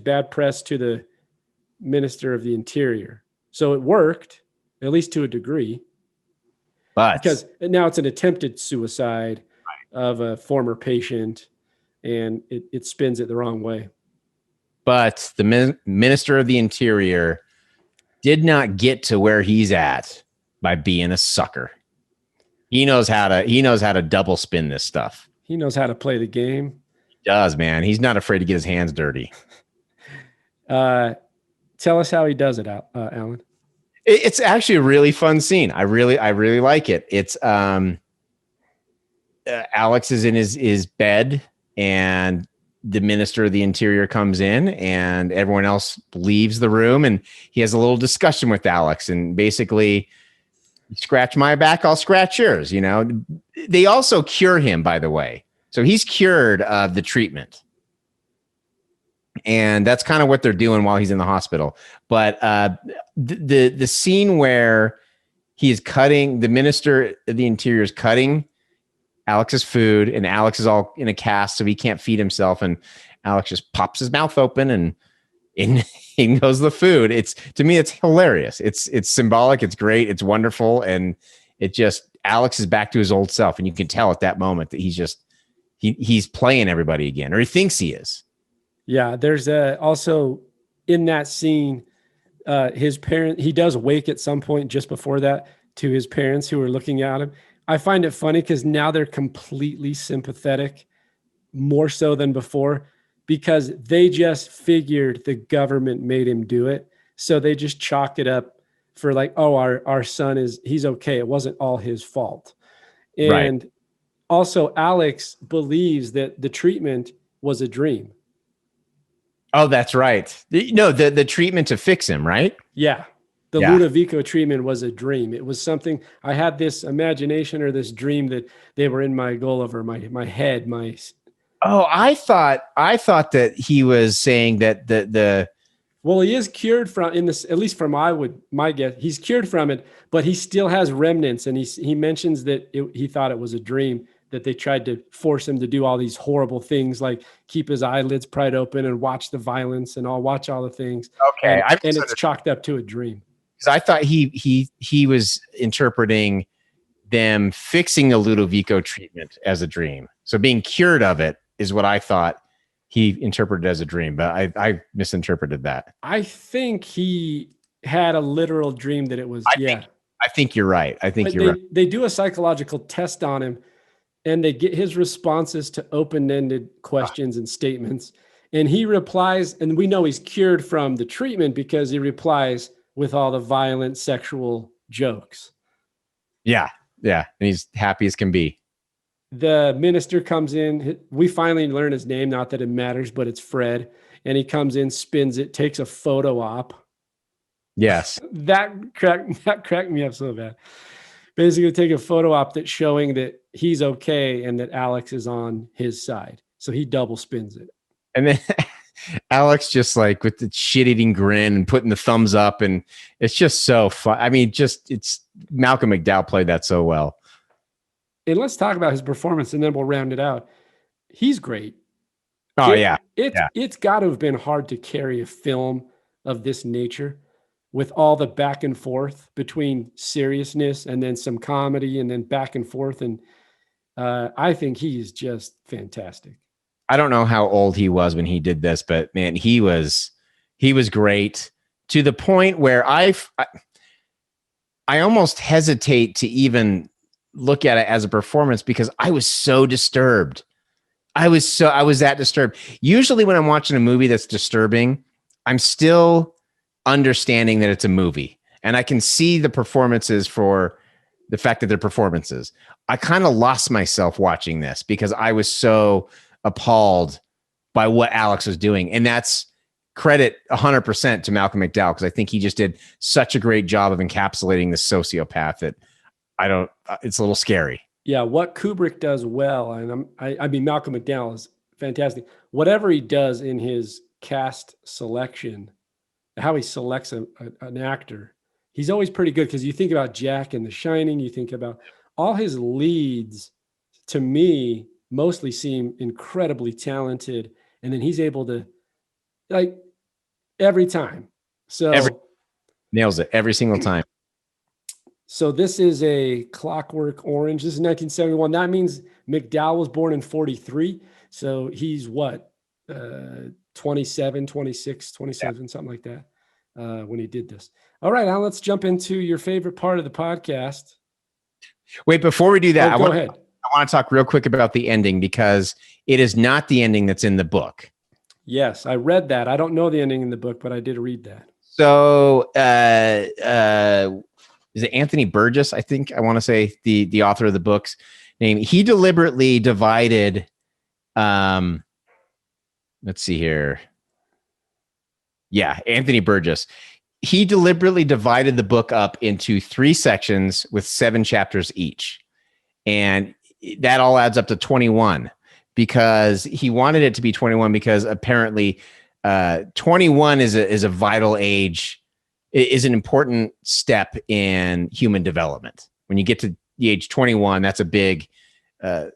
E: bad press to the Minister of the Interior. So it worked, at least to a degree.
F: But
E: because now it's an attempted suicide of a former patient, and it spins it the wrong way.
F: But the Minister of the Interior did not get to where he's at by being a sucker. He knows how to double spin this stuff.
E: He knows how to play the game.
F: He does, man. He's not afraid to get his hands dirty.
E: Tell us how he does it, Alan.
F: It's actually a really fun scene. I really like it. It's Alex is in his bed, and the Minister of the Interior comes in, and everyone else leaves the room, and he has a little discussion with Alex, and basically, you scratch my back, I'll scratch yours. You know, they also cure him, by the way, so he's cured of the treatment. And that's kind of what they're doing while he's in the hospital. But the scene where he is cutting, the Minister of the Interior is cutting Alex's food, and Alex is all in a cast, so he can't feed himself. And Alex just pops his mouth open, and in goes the food. To me, it's hilarious. It's symbolic. It's great. It's wonderful. And Alex is back to his old self. And you can tell at that moment that he's playing everybody again, or he thinks he is.
E: Yeah, there's also in that scene, his parent, he does wake at some point just before that to his parents who are looking at him. I find it funny because now they're completely sympathetic more so than before because they just figured the government made him do it. So they just chalked it up for like, oh, our son he's okay. It wasn't all his fault. And also Alex believes that the treatment was a dream.
F: Oh, that's right. The treatment to fix him, right?
E: Yeah. The Ludovico treatment was a dream. It was something I had this imagination or this dream that they were in my goal over my head,
F: Oh, I thought that he was saying that
E: well, he is cured from in this, at least from my guess, he's cured from it, but he still has remnants. And he mentions that he thought it was a dream, that they tried to force him to do all these horrible things, like keep his eyelids pried open and watch the violence and watch all the things.
F: Okay.
E: And it's chalked up to a dream.
F: Because I thought he was interpreting them fixing the Ludovico treatment as a dream. So being cured of it is what I thought he interpreted as a dream, but I misinterpreted that.
E: I think he had a literal dream that it was.
F: I think you're right.
E: They do a psychological test on him, and they get his responses to open-ended questions and statements. And he replies, and we know he's cured from the treatment because he replies with all the violent sexual jokes.
F: Yeah. And he's happy as can be.
E: The minister comes in. We finally learn his name, not that it matters, but it's Fred. And he comes in, spins it, takes a photo op.
F: Yes.
E: That cracked me up so bad. Basically take a photo op that's showing that he's okay and that Alex is on his side. So he double spins it.
F: And then Alex just like with the shit-eating grin and putting the thumbs up, and it's just so fun. I mean, it's Malcolm McDowell played that so well.
E: And let's talk about his performance, and then we'll round it out. He's great.
F: Oh, yeah.
E: It's got to have been hard to carry a film of this nature with all the back and forth between seriousness and then some comedy and then back and forth. And I think he's just fantastic.
F: I don't know how old he was when he did this, but man, he was great to the point where I almost hesitate to even look at it as a performance because I was so disturbed. I was that disturbed. Usually when I'm watching a movie that's disturbing, I'm still understanding that it's a movie and I can see the performances for the fact that they're performances. I kind of lost myself watching this because I was so appalled by what Alex was doing. And that's credit 100% to Malcolm McDowell, because I think he just did such a great job of encapsulating the sociopath that it's a little scary.
E: Yeah, what Kubrick does well, and I mean, Malcolm McDowell is fantastic. Whatever he does in his cast selection, how he selects an actor, he's always pretty good, because you think about Jack in The Shining, you think about all his leads, to me, mostly seem incredibly talented, and then he's able to, like, every time. So
F: nails it every single time.
E: So this is a Clockwork Orange. This is 1971. That means McDowell was born in 43. So he's what? 27, 26, 27, something like that, when he did this. All right, now let's jump into your favorite part of the podcast.
F: Wait, before we do that,
E: go ahead.
F: I want to talk real quick about the ending, because it is not the ending that's in the book.
E: Yes, I read that. I don't know the ending in the book, but I did read that.
F: So is it Anthony Burgess? I think I want to say the author of the book's name. He deliberately divided. Let's see here. Yeah, Anthony Burgess. He deliberately divided the book up into 3 sections with 7 chapters each. And that all adds up to 21, because he wanted it to be 21 because apparently 21 is a vital age, is an important step in human development. When you get to the age 21, that's a big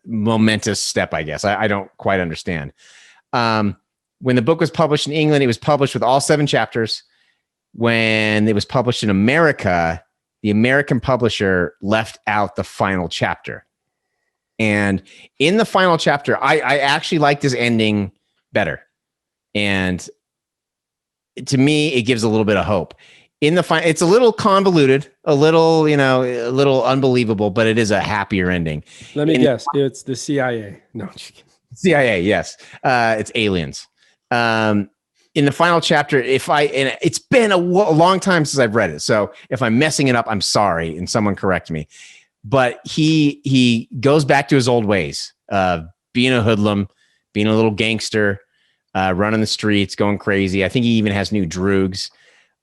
F: momentous step, I guess. I don't quite understand. When the book was published in England, it was published with all 7 chapters. When it was published in America, the American publisher left out the final chapter. And in the final chapter, I actually like this ending better. And to me, it gives a little bit of hope. In the it's a little convoluted, a little unbelievable, but it is a happier ending.
E: Let me guess. It's the CIA. No,
F: CIA, yes. It's aliens. In the final chapter, and it's been a long time since I've read it, so if I'm messing it up, I'm sorry, and someone correct me. But he goes back to his old ways of being a hoodlum, being a little gangster, running the streets, going crazy. I think he even has new Droogs.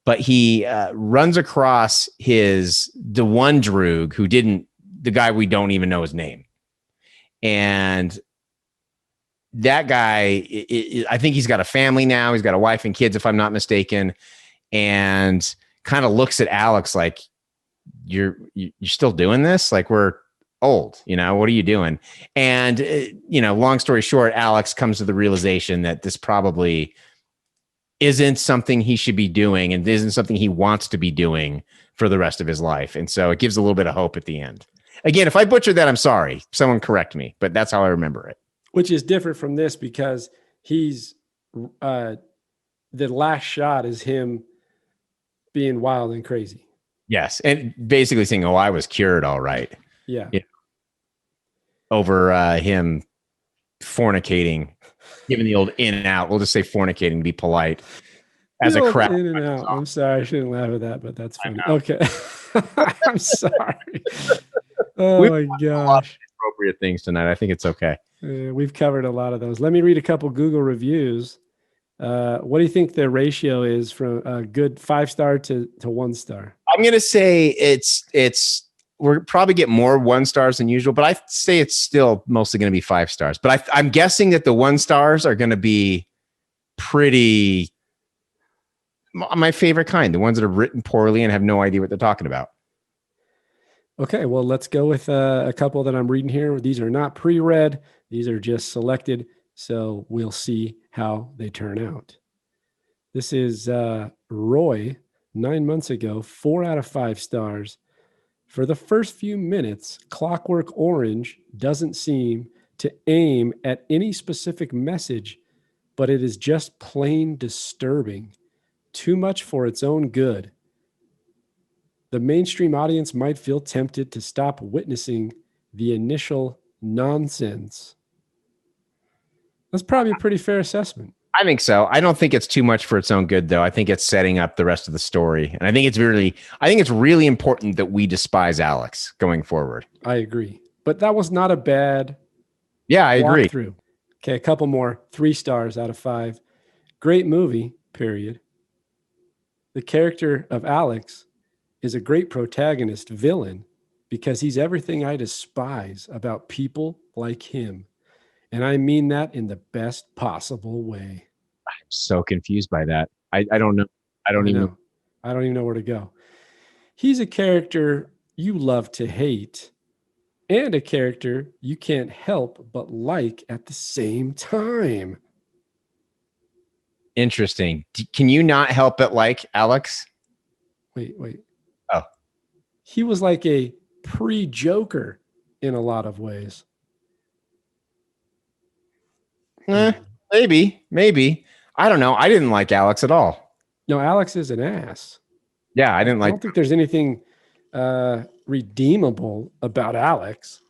F: But he runs across the one Droog the guy we don't even know his name. And that guy, I think he's got a family now. He's got a wife and kids, if I'm not mistaken, and kind of looks at Alex like, you're still doing this? Like, we're old, what are you doing? And, long story short, Alex comes to the realization that this probably isn't something he should be doing and isn't something he wants to be doing for the rest of his life. And so it gives a little bit of hope at the end. Again, if I butchered that, I'm sorry. Someone correct me, but that's how I remember it.
E: Which is different from this because he's the last shot is him being wild and crazy.
F: Yes. And basically saying, I was cured. All right.
E: Yeah.
F: Over him fornicating, giving the old in and out. We'll just say fornicating to be polite. As a crap.
E: In and out. I'm sorry. I shouldn't laugh at that, but that's funny. Okay. I'm sorry. Oh my gosh.
F: Appropriate things tonight. I think it's okay.
E: We've covered a lot of those. Let me read a couple Google reviews. What do you think the ratio is from a good 5-star to 1-star?
F: I'm going to say we're probably get more 1-stars than usual, but I say it's still mostly going to be 5 stars. But I'm guessing that the 1-stars are going to be pretty my favorite kind, the ones that are written poorly and have no idea what they're talking about.
E: Okay, well, let's go with a couple that I'm reading here. These are not pre-read. These are just selected. So we'll see how they turn out. This is Roy, 9 months ago, 4 out of 5 stars. For the first few minutes, Clockwork Orange doesn't seem to aim at any specific message, but it is just plain disturbing. Too much for its own good. The mainstream audience might feel tempted to stop witnessing the initial nonsense. That's probably a pretty fair assessment.
F: I think so. I don't think it's too much for its own good, though. I think it's setting up the rest of the story. And I think it's really important that we despise Alex going forward.
E: I agree. But that was not a bad
F: I agree.
E: Through. Okay, a couple more. 3 stars out of 5. Great movie, period. The character of Alex is a great protagonist villain because he's everything I despise about people like him. And I mean that in the best possible way.
F: I'm so confused by that. I don't know. I don't even
E: know where to go. He's a character you love to hate and a character you can't help but like at the same time.
F: Interesting. Can you not help but like Alex?
E: Wait.
F: Oh.
E: He was like a pre-Joker in a lot of ways.
F: Maybe. I don't know. I didn't like Alex at all.
E: No, Alex is an ass.
F: Yeah, I don't
E: think there's anything redeemable about Alex.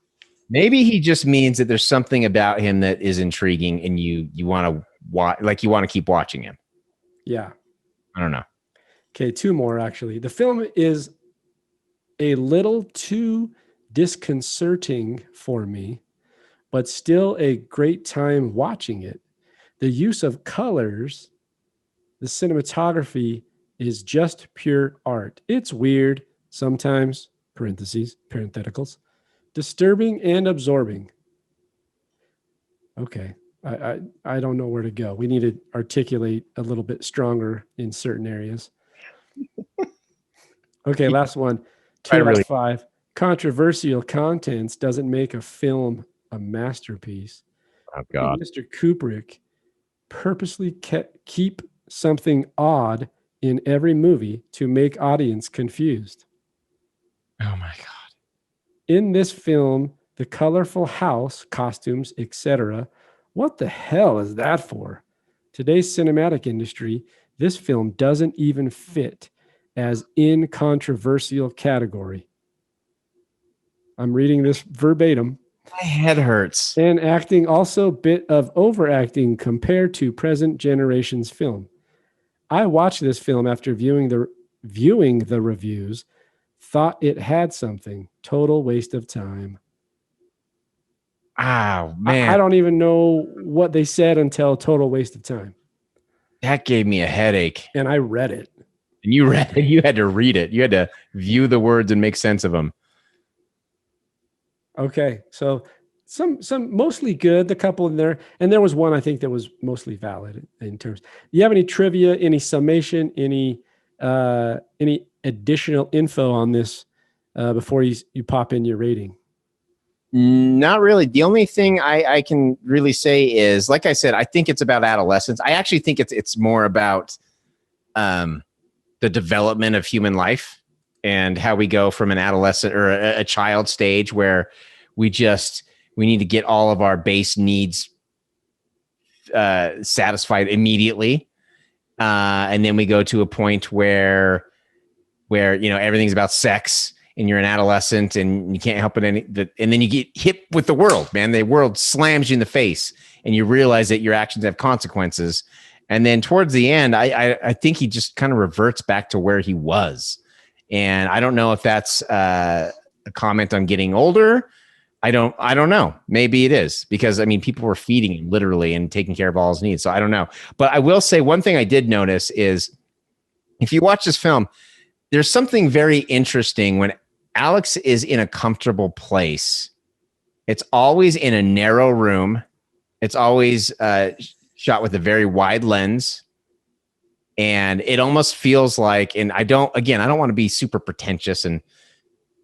F: Maybe he just means that there's something about him that is intriguing and you want to watch, like you want to keep watching him.
E: Yeah.
F: I don't know.
E: Okay, 2 more actually. The film is a little too disconcerting for me, but still a great time watching it. The use of colors, the cinematography is just pure art. It's weird sometimes, parentheticals, disturbing and absorbing. Okay, I don't know where to go. We need to articulate a little bit stronger in certain areas. Okay, last one. 2 out of 5. Controversial contents doesn't make a film a masterpiece.
F: Oh God,
E: Mr. Kubrick purposely keep something odd in every movie to make audience confused.
F: Oh my God.
E: In this film, the colorful house, costumes, etc. What the hell is that for? Today's cinematic industry, this film doesn't even fit as in controversial category. I'm reading this verbatim.
F: My head hurts.
E: And acting also bit of overacting compared to present generation's film. I watched this film after viewing the reviews, thought it had something. Total waste of time.
F: Oh man,
E: I don't even know what they said until total waste of time.
F: that gave me a headache.
E: And I read it.
F: And you read it. You had to read it. You had to view the words and make sense of them.
E: Okay, so some mostly good, the couple in there, and there was one I think that was mostly valid in terms. Do you have any trivia, any summation, any additional info on this before you pop in your rating?
F: Not really. The only thing I can really say is, like I said, I think it's about adolescence. I actually think it's more about the development of human life and how we go from an adolescent or a child stage where we need to get all of our base needs satisfied immediately. And then we go to a point where everything's about sex and you're an adolescent and you can't help it. And then you get hit with the world, man. The world slams you in the face and you realize that your actions have consequences. And then towards the end, I think he just kind of reverts back to where he was. And I don't know if that's a comment on getting older. I don't know. Maybe it is, because people were feeding him literally and taking care of all his needs. So I don't know. But I will say one thing I did notice is, if you watch this film, there's something very interesting when Alex is in a comfortable place. It's always in a narrow room. It's always shot with a very wide lens. And it almost feels like, and I don't want to be super pretentious,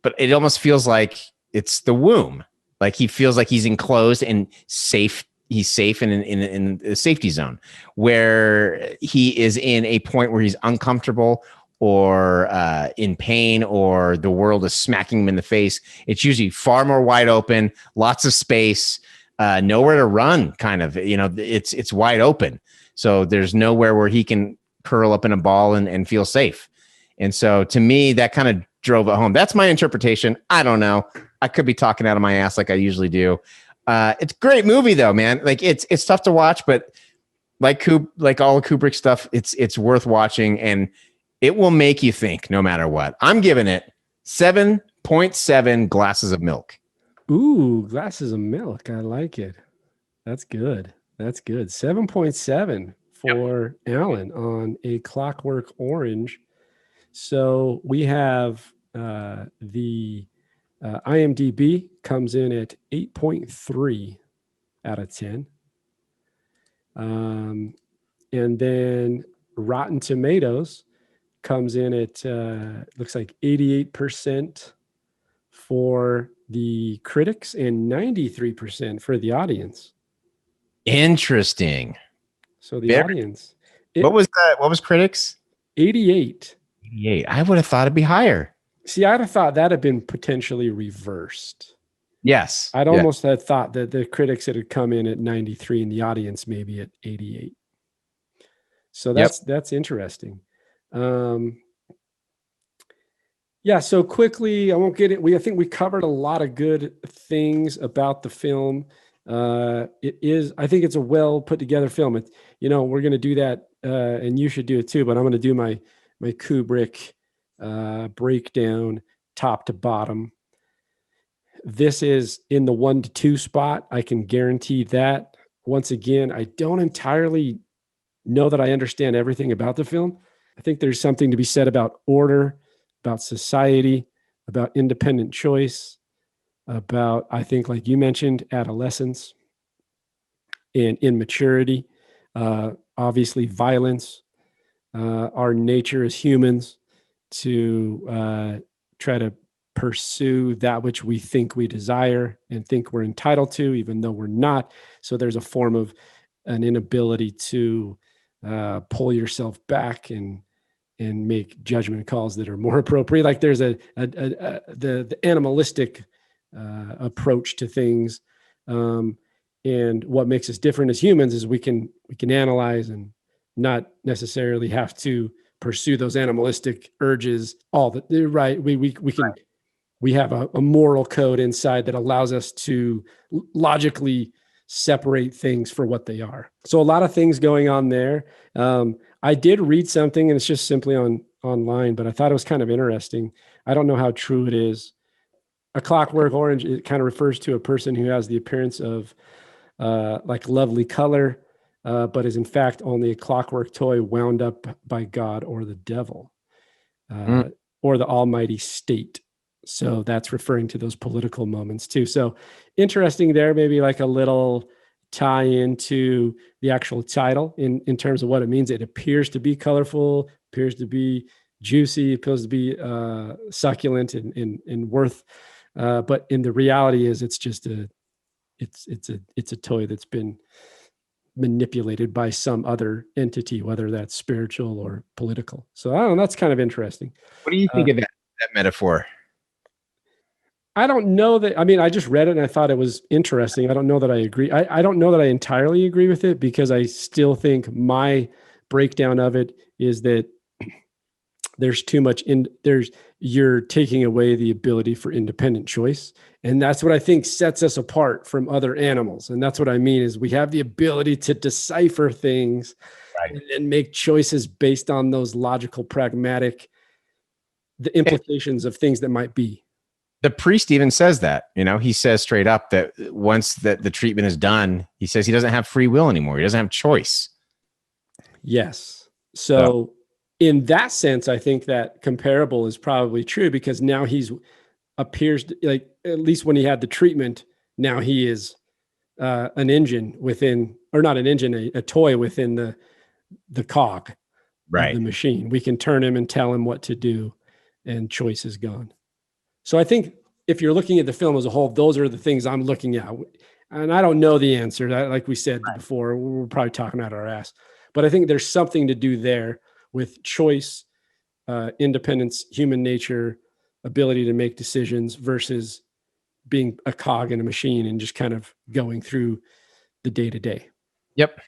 F: but it almost feels like it's the womb. Like he feels like he's enclosed and safe. He's safe in a safety zone where he is in a point where he's uncomfortable or in pain, or the world is smacking him in the face. It's usually far more wide open, lots of space, nowhere to run. Kind of, it's wide open. So there's nowhere where he can curl up in a ball and feel safe. And so to me, that kind of drove it home. That's my interpretation. I don't know. I could be talking out of my ass like I usually do. It's a great movie though, man. Like it's tough to watch, but like all Kubrick stuff, it's worth watching, and it will make you think no matter what. I'm giving it 7.7 glasses of milk.
E: Ooh, glasses of milk. I like it. That's good. 7.7 for Alan on a Clockwork Orange. So we have the IMDb comes in at 8.3 out of 10. And then Rotten Tomatoes comes in at looks like 88% for the critics and 93% for the audience.
F: Interesting.
E: So the audience.
F: What was that? What was critics?
E: 88.
F: 88. I would have thought it'd be higher.
E: See, I'd have thought that had been potentially reversed.
F: Yes.
E: I'd almost have thought that the critics had come in at 93 and the audience maybe at 88. So that's interesting. Yeah, so quickly, I won't get it. I think we covered a lot of good things about the film. I think it's a well put together film. We're going to do that, and you should do it too, but I'm going to do my Kubrick breakdown top to bottom. This is in the 1 to 2 spot. I can guarantee that. Once again, I don't entirely know that I understand everything about the film. I think there's something to be said about order, about society, about independent choice, about, I think, like you mentioned, adolescence and immaturity, obviously violence, our nature as humans to try to pursue that which we think we desire and think we're entitled to, even though we're not. So there's a form of an inability to pull yourself back and make judgment calls that are more appropriate. Like there's the animalistic approach to things. And what makes us different as humans is we can analyze and not necessarily have to pursue those animalistic urges right. We can we have a moral code inside that allows us to logically separate things for what they are. So a lot of things going on there. I did read something, and it's just simply online, but I thought it was kind of interesting. I don't know how true it is. A Clockwork Orange, it kind of refers to a person who has the appearance of like lovely color, but is in fact only a clockwork toy wound up by God or the devil, or the almighty state. So that's referring to those political moments too. So interesting there, maybe like a little tie into the actual title in terms of what it means. It appears to be colorful, appears to be juicy, appears to be succulent and worth. But in the reality is it's just it's a toy that's been manipulated by some other entity, whether that's spiritual or political. So I don't know, that's kind of interesting.
F: What do you think of that metaphor?
E: I don't know that. I mean, I just read it and I thought it was interesting. I don't know that I agree. I don't know that I entirely agree with it, because I still think my breakdown of it is that there's too much you're taking away the ability for independent choice. And that's what I think sets us apart from other animals. And that's what I mean is we have the ability to decipher things, right, and make choices based on those logical, pragmatic, the implications of things that might be.
F: The priest even says that, he says straight up that once that the treatment is done, he says he doesn't have free will anymore. He doesn't have choice.
E: Yes. So in that sense, I think that comparable is probably true, because now he's appears to, like, at least when he had the treatment, now he is an engine within, or not an engine, a toy within the cog, right, of the machine. We can turn him and tell him what to do, and choice is gone. So I think if you're looking at the film as a whole, those are the things I'm looking at. And I don't know the answer. Like we said before, we're probably talking out our ass. But I think there's something to do there with choice, independence, human nature, ability to make decisions versus being a cog in a machine and just kind of going through the day-to-day.
F: Yep.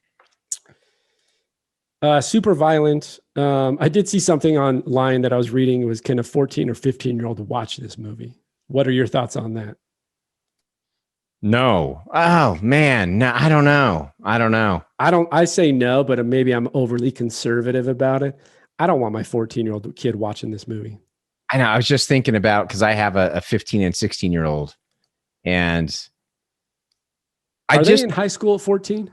E: Super violent. I did see something online that I was reading. It was, can a 14 or 15-year-old watch this movie? What are your thoughts on that?
F: No. Oh man. No, I don't know.
E: I say no, but maybe I'm overly conservative about it. I don't want my 14-year-old kid watching this movie.
F: I know. I was just thinking about, because I have a 15 and 16-year-old, and
E: Are they in high school at 14?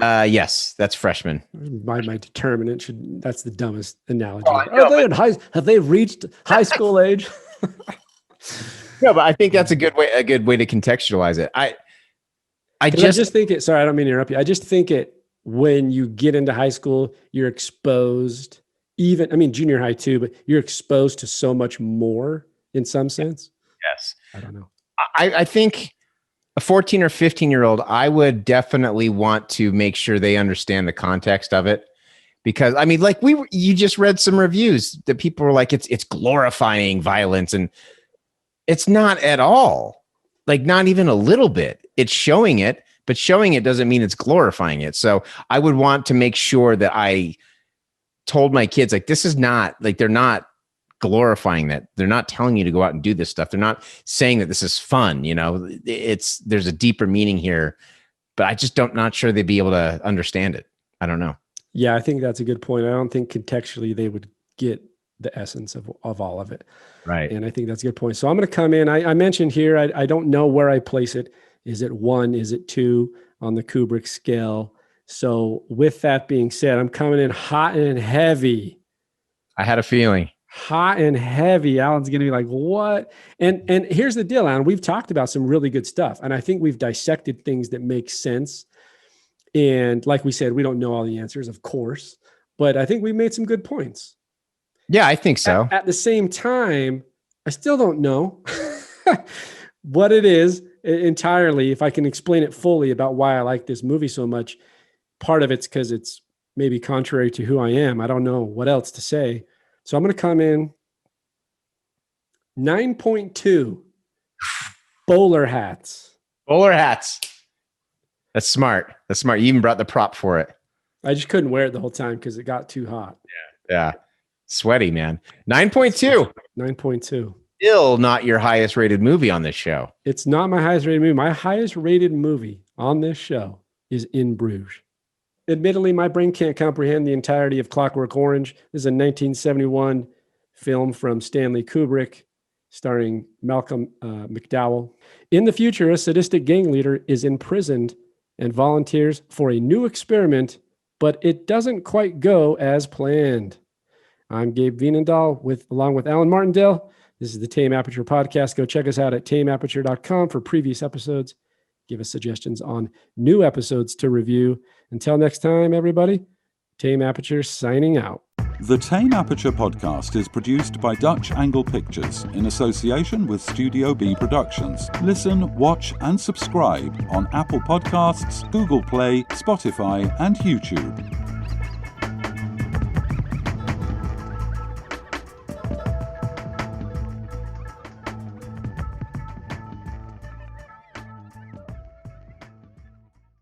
F: Yes, that's freshman.
E: My determinant that's the dumbest analogy. Have they reached high school age?
F: No, but I think that's a good way to contextualize it. I just
E: think it, sorry, I don't mean to interrupt you. I just think when you get into high school, you're exposed, junior high too, but you're exposed to so much more in some sense.
F: Yes.
E: I don't know.
F: I think a 14 or 15-year-old, I would definitely want to make sure they understand the context of it, because you just read some reviews that people were like, it's glorifying violence, and it's not at all. Like, not even a little bit. It's showing it, but showing it doesn't mean it's glorifying it. So I would want to make sure that I told my kids, like, this is not, like, they're not glorifying that. They're not telling you to go out and do this stuff. They're not saying that this is fun. There's a deeper meaning here, but I just not sure they'd be able to understand it. I don't know.
E: Yeah, I think that's a good point. I don't think contextually they would get the essence of all of it.
F: Right.
E: And I think that's a good point. So I'm going to come in. I mentioned here, I don't know where I place it. Is it 1? Is it 2 on the Kubrick scale? So with that being said, I'm coming in hot and heavy.
F: I had a feeling.
E: Hot and heavy. Alan's going to be like, what? And here's the deal, Alan. We've talked about some really good stuff. And I think we've dissected things that make sense. And like we said, we don't know all the answers, of course. But I think we made some good points.
F: Yeah, I think so.
E: At the same time, I still don't know what it is entirely. If I can explain it fully about why I like this movie so much, part of it's because it's maybe contrary to who I am. I don't know what else to say. So I'm going to come in 9.2 bowler hats.
F: Bowler hats. That's smart. You even brought the prop for it.
E: I just couldn't wear it the whole time because it got too hot.
F: Yeah. Sweaty, man. 9.2.
E: 9.2.
F: still not your highest rated movie on this show.
E: It's not my highest rated movie. My highest rated movie on this show is In Bruges. Admittedly, my brain can't comprehend the entirety of Clockwork Orange. This is a 1971 film from Stanley Kubrick, starring Malcolm McDowell. In the future, a sadistic gang leader is imprisoned and volunteers for a new experiment, but it doesn't quite go as planned. I'm Gabe Vienendahl along with Alan Martindale. This is the Tame Aperture podcast. Go check us out at tameaperture.com for previous episodes. Give us suggestions on new episodes to review. Until next time, everybody, Tame Aperture signing out.
A: The Tame Aperture podcast is produced by Dutch Angle Pictures in association with Studio B Productions. Listen, watch, and subscribe on Apple Podcasts, Google Play, Spotify, and YouTube.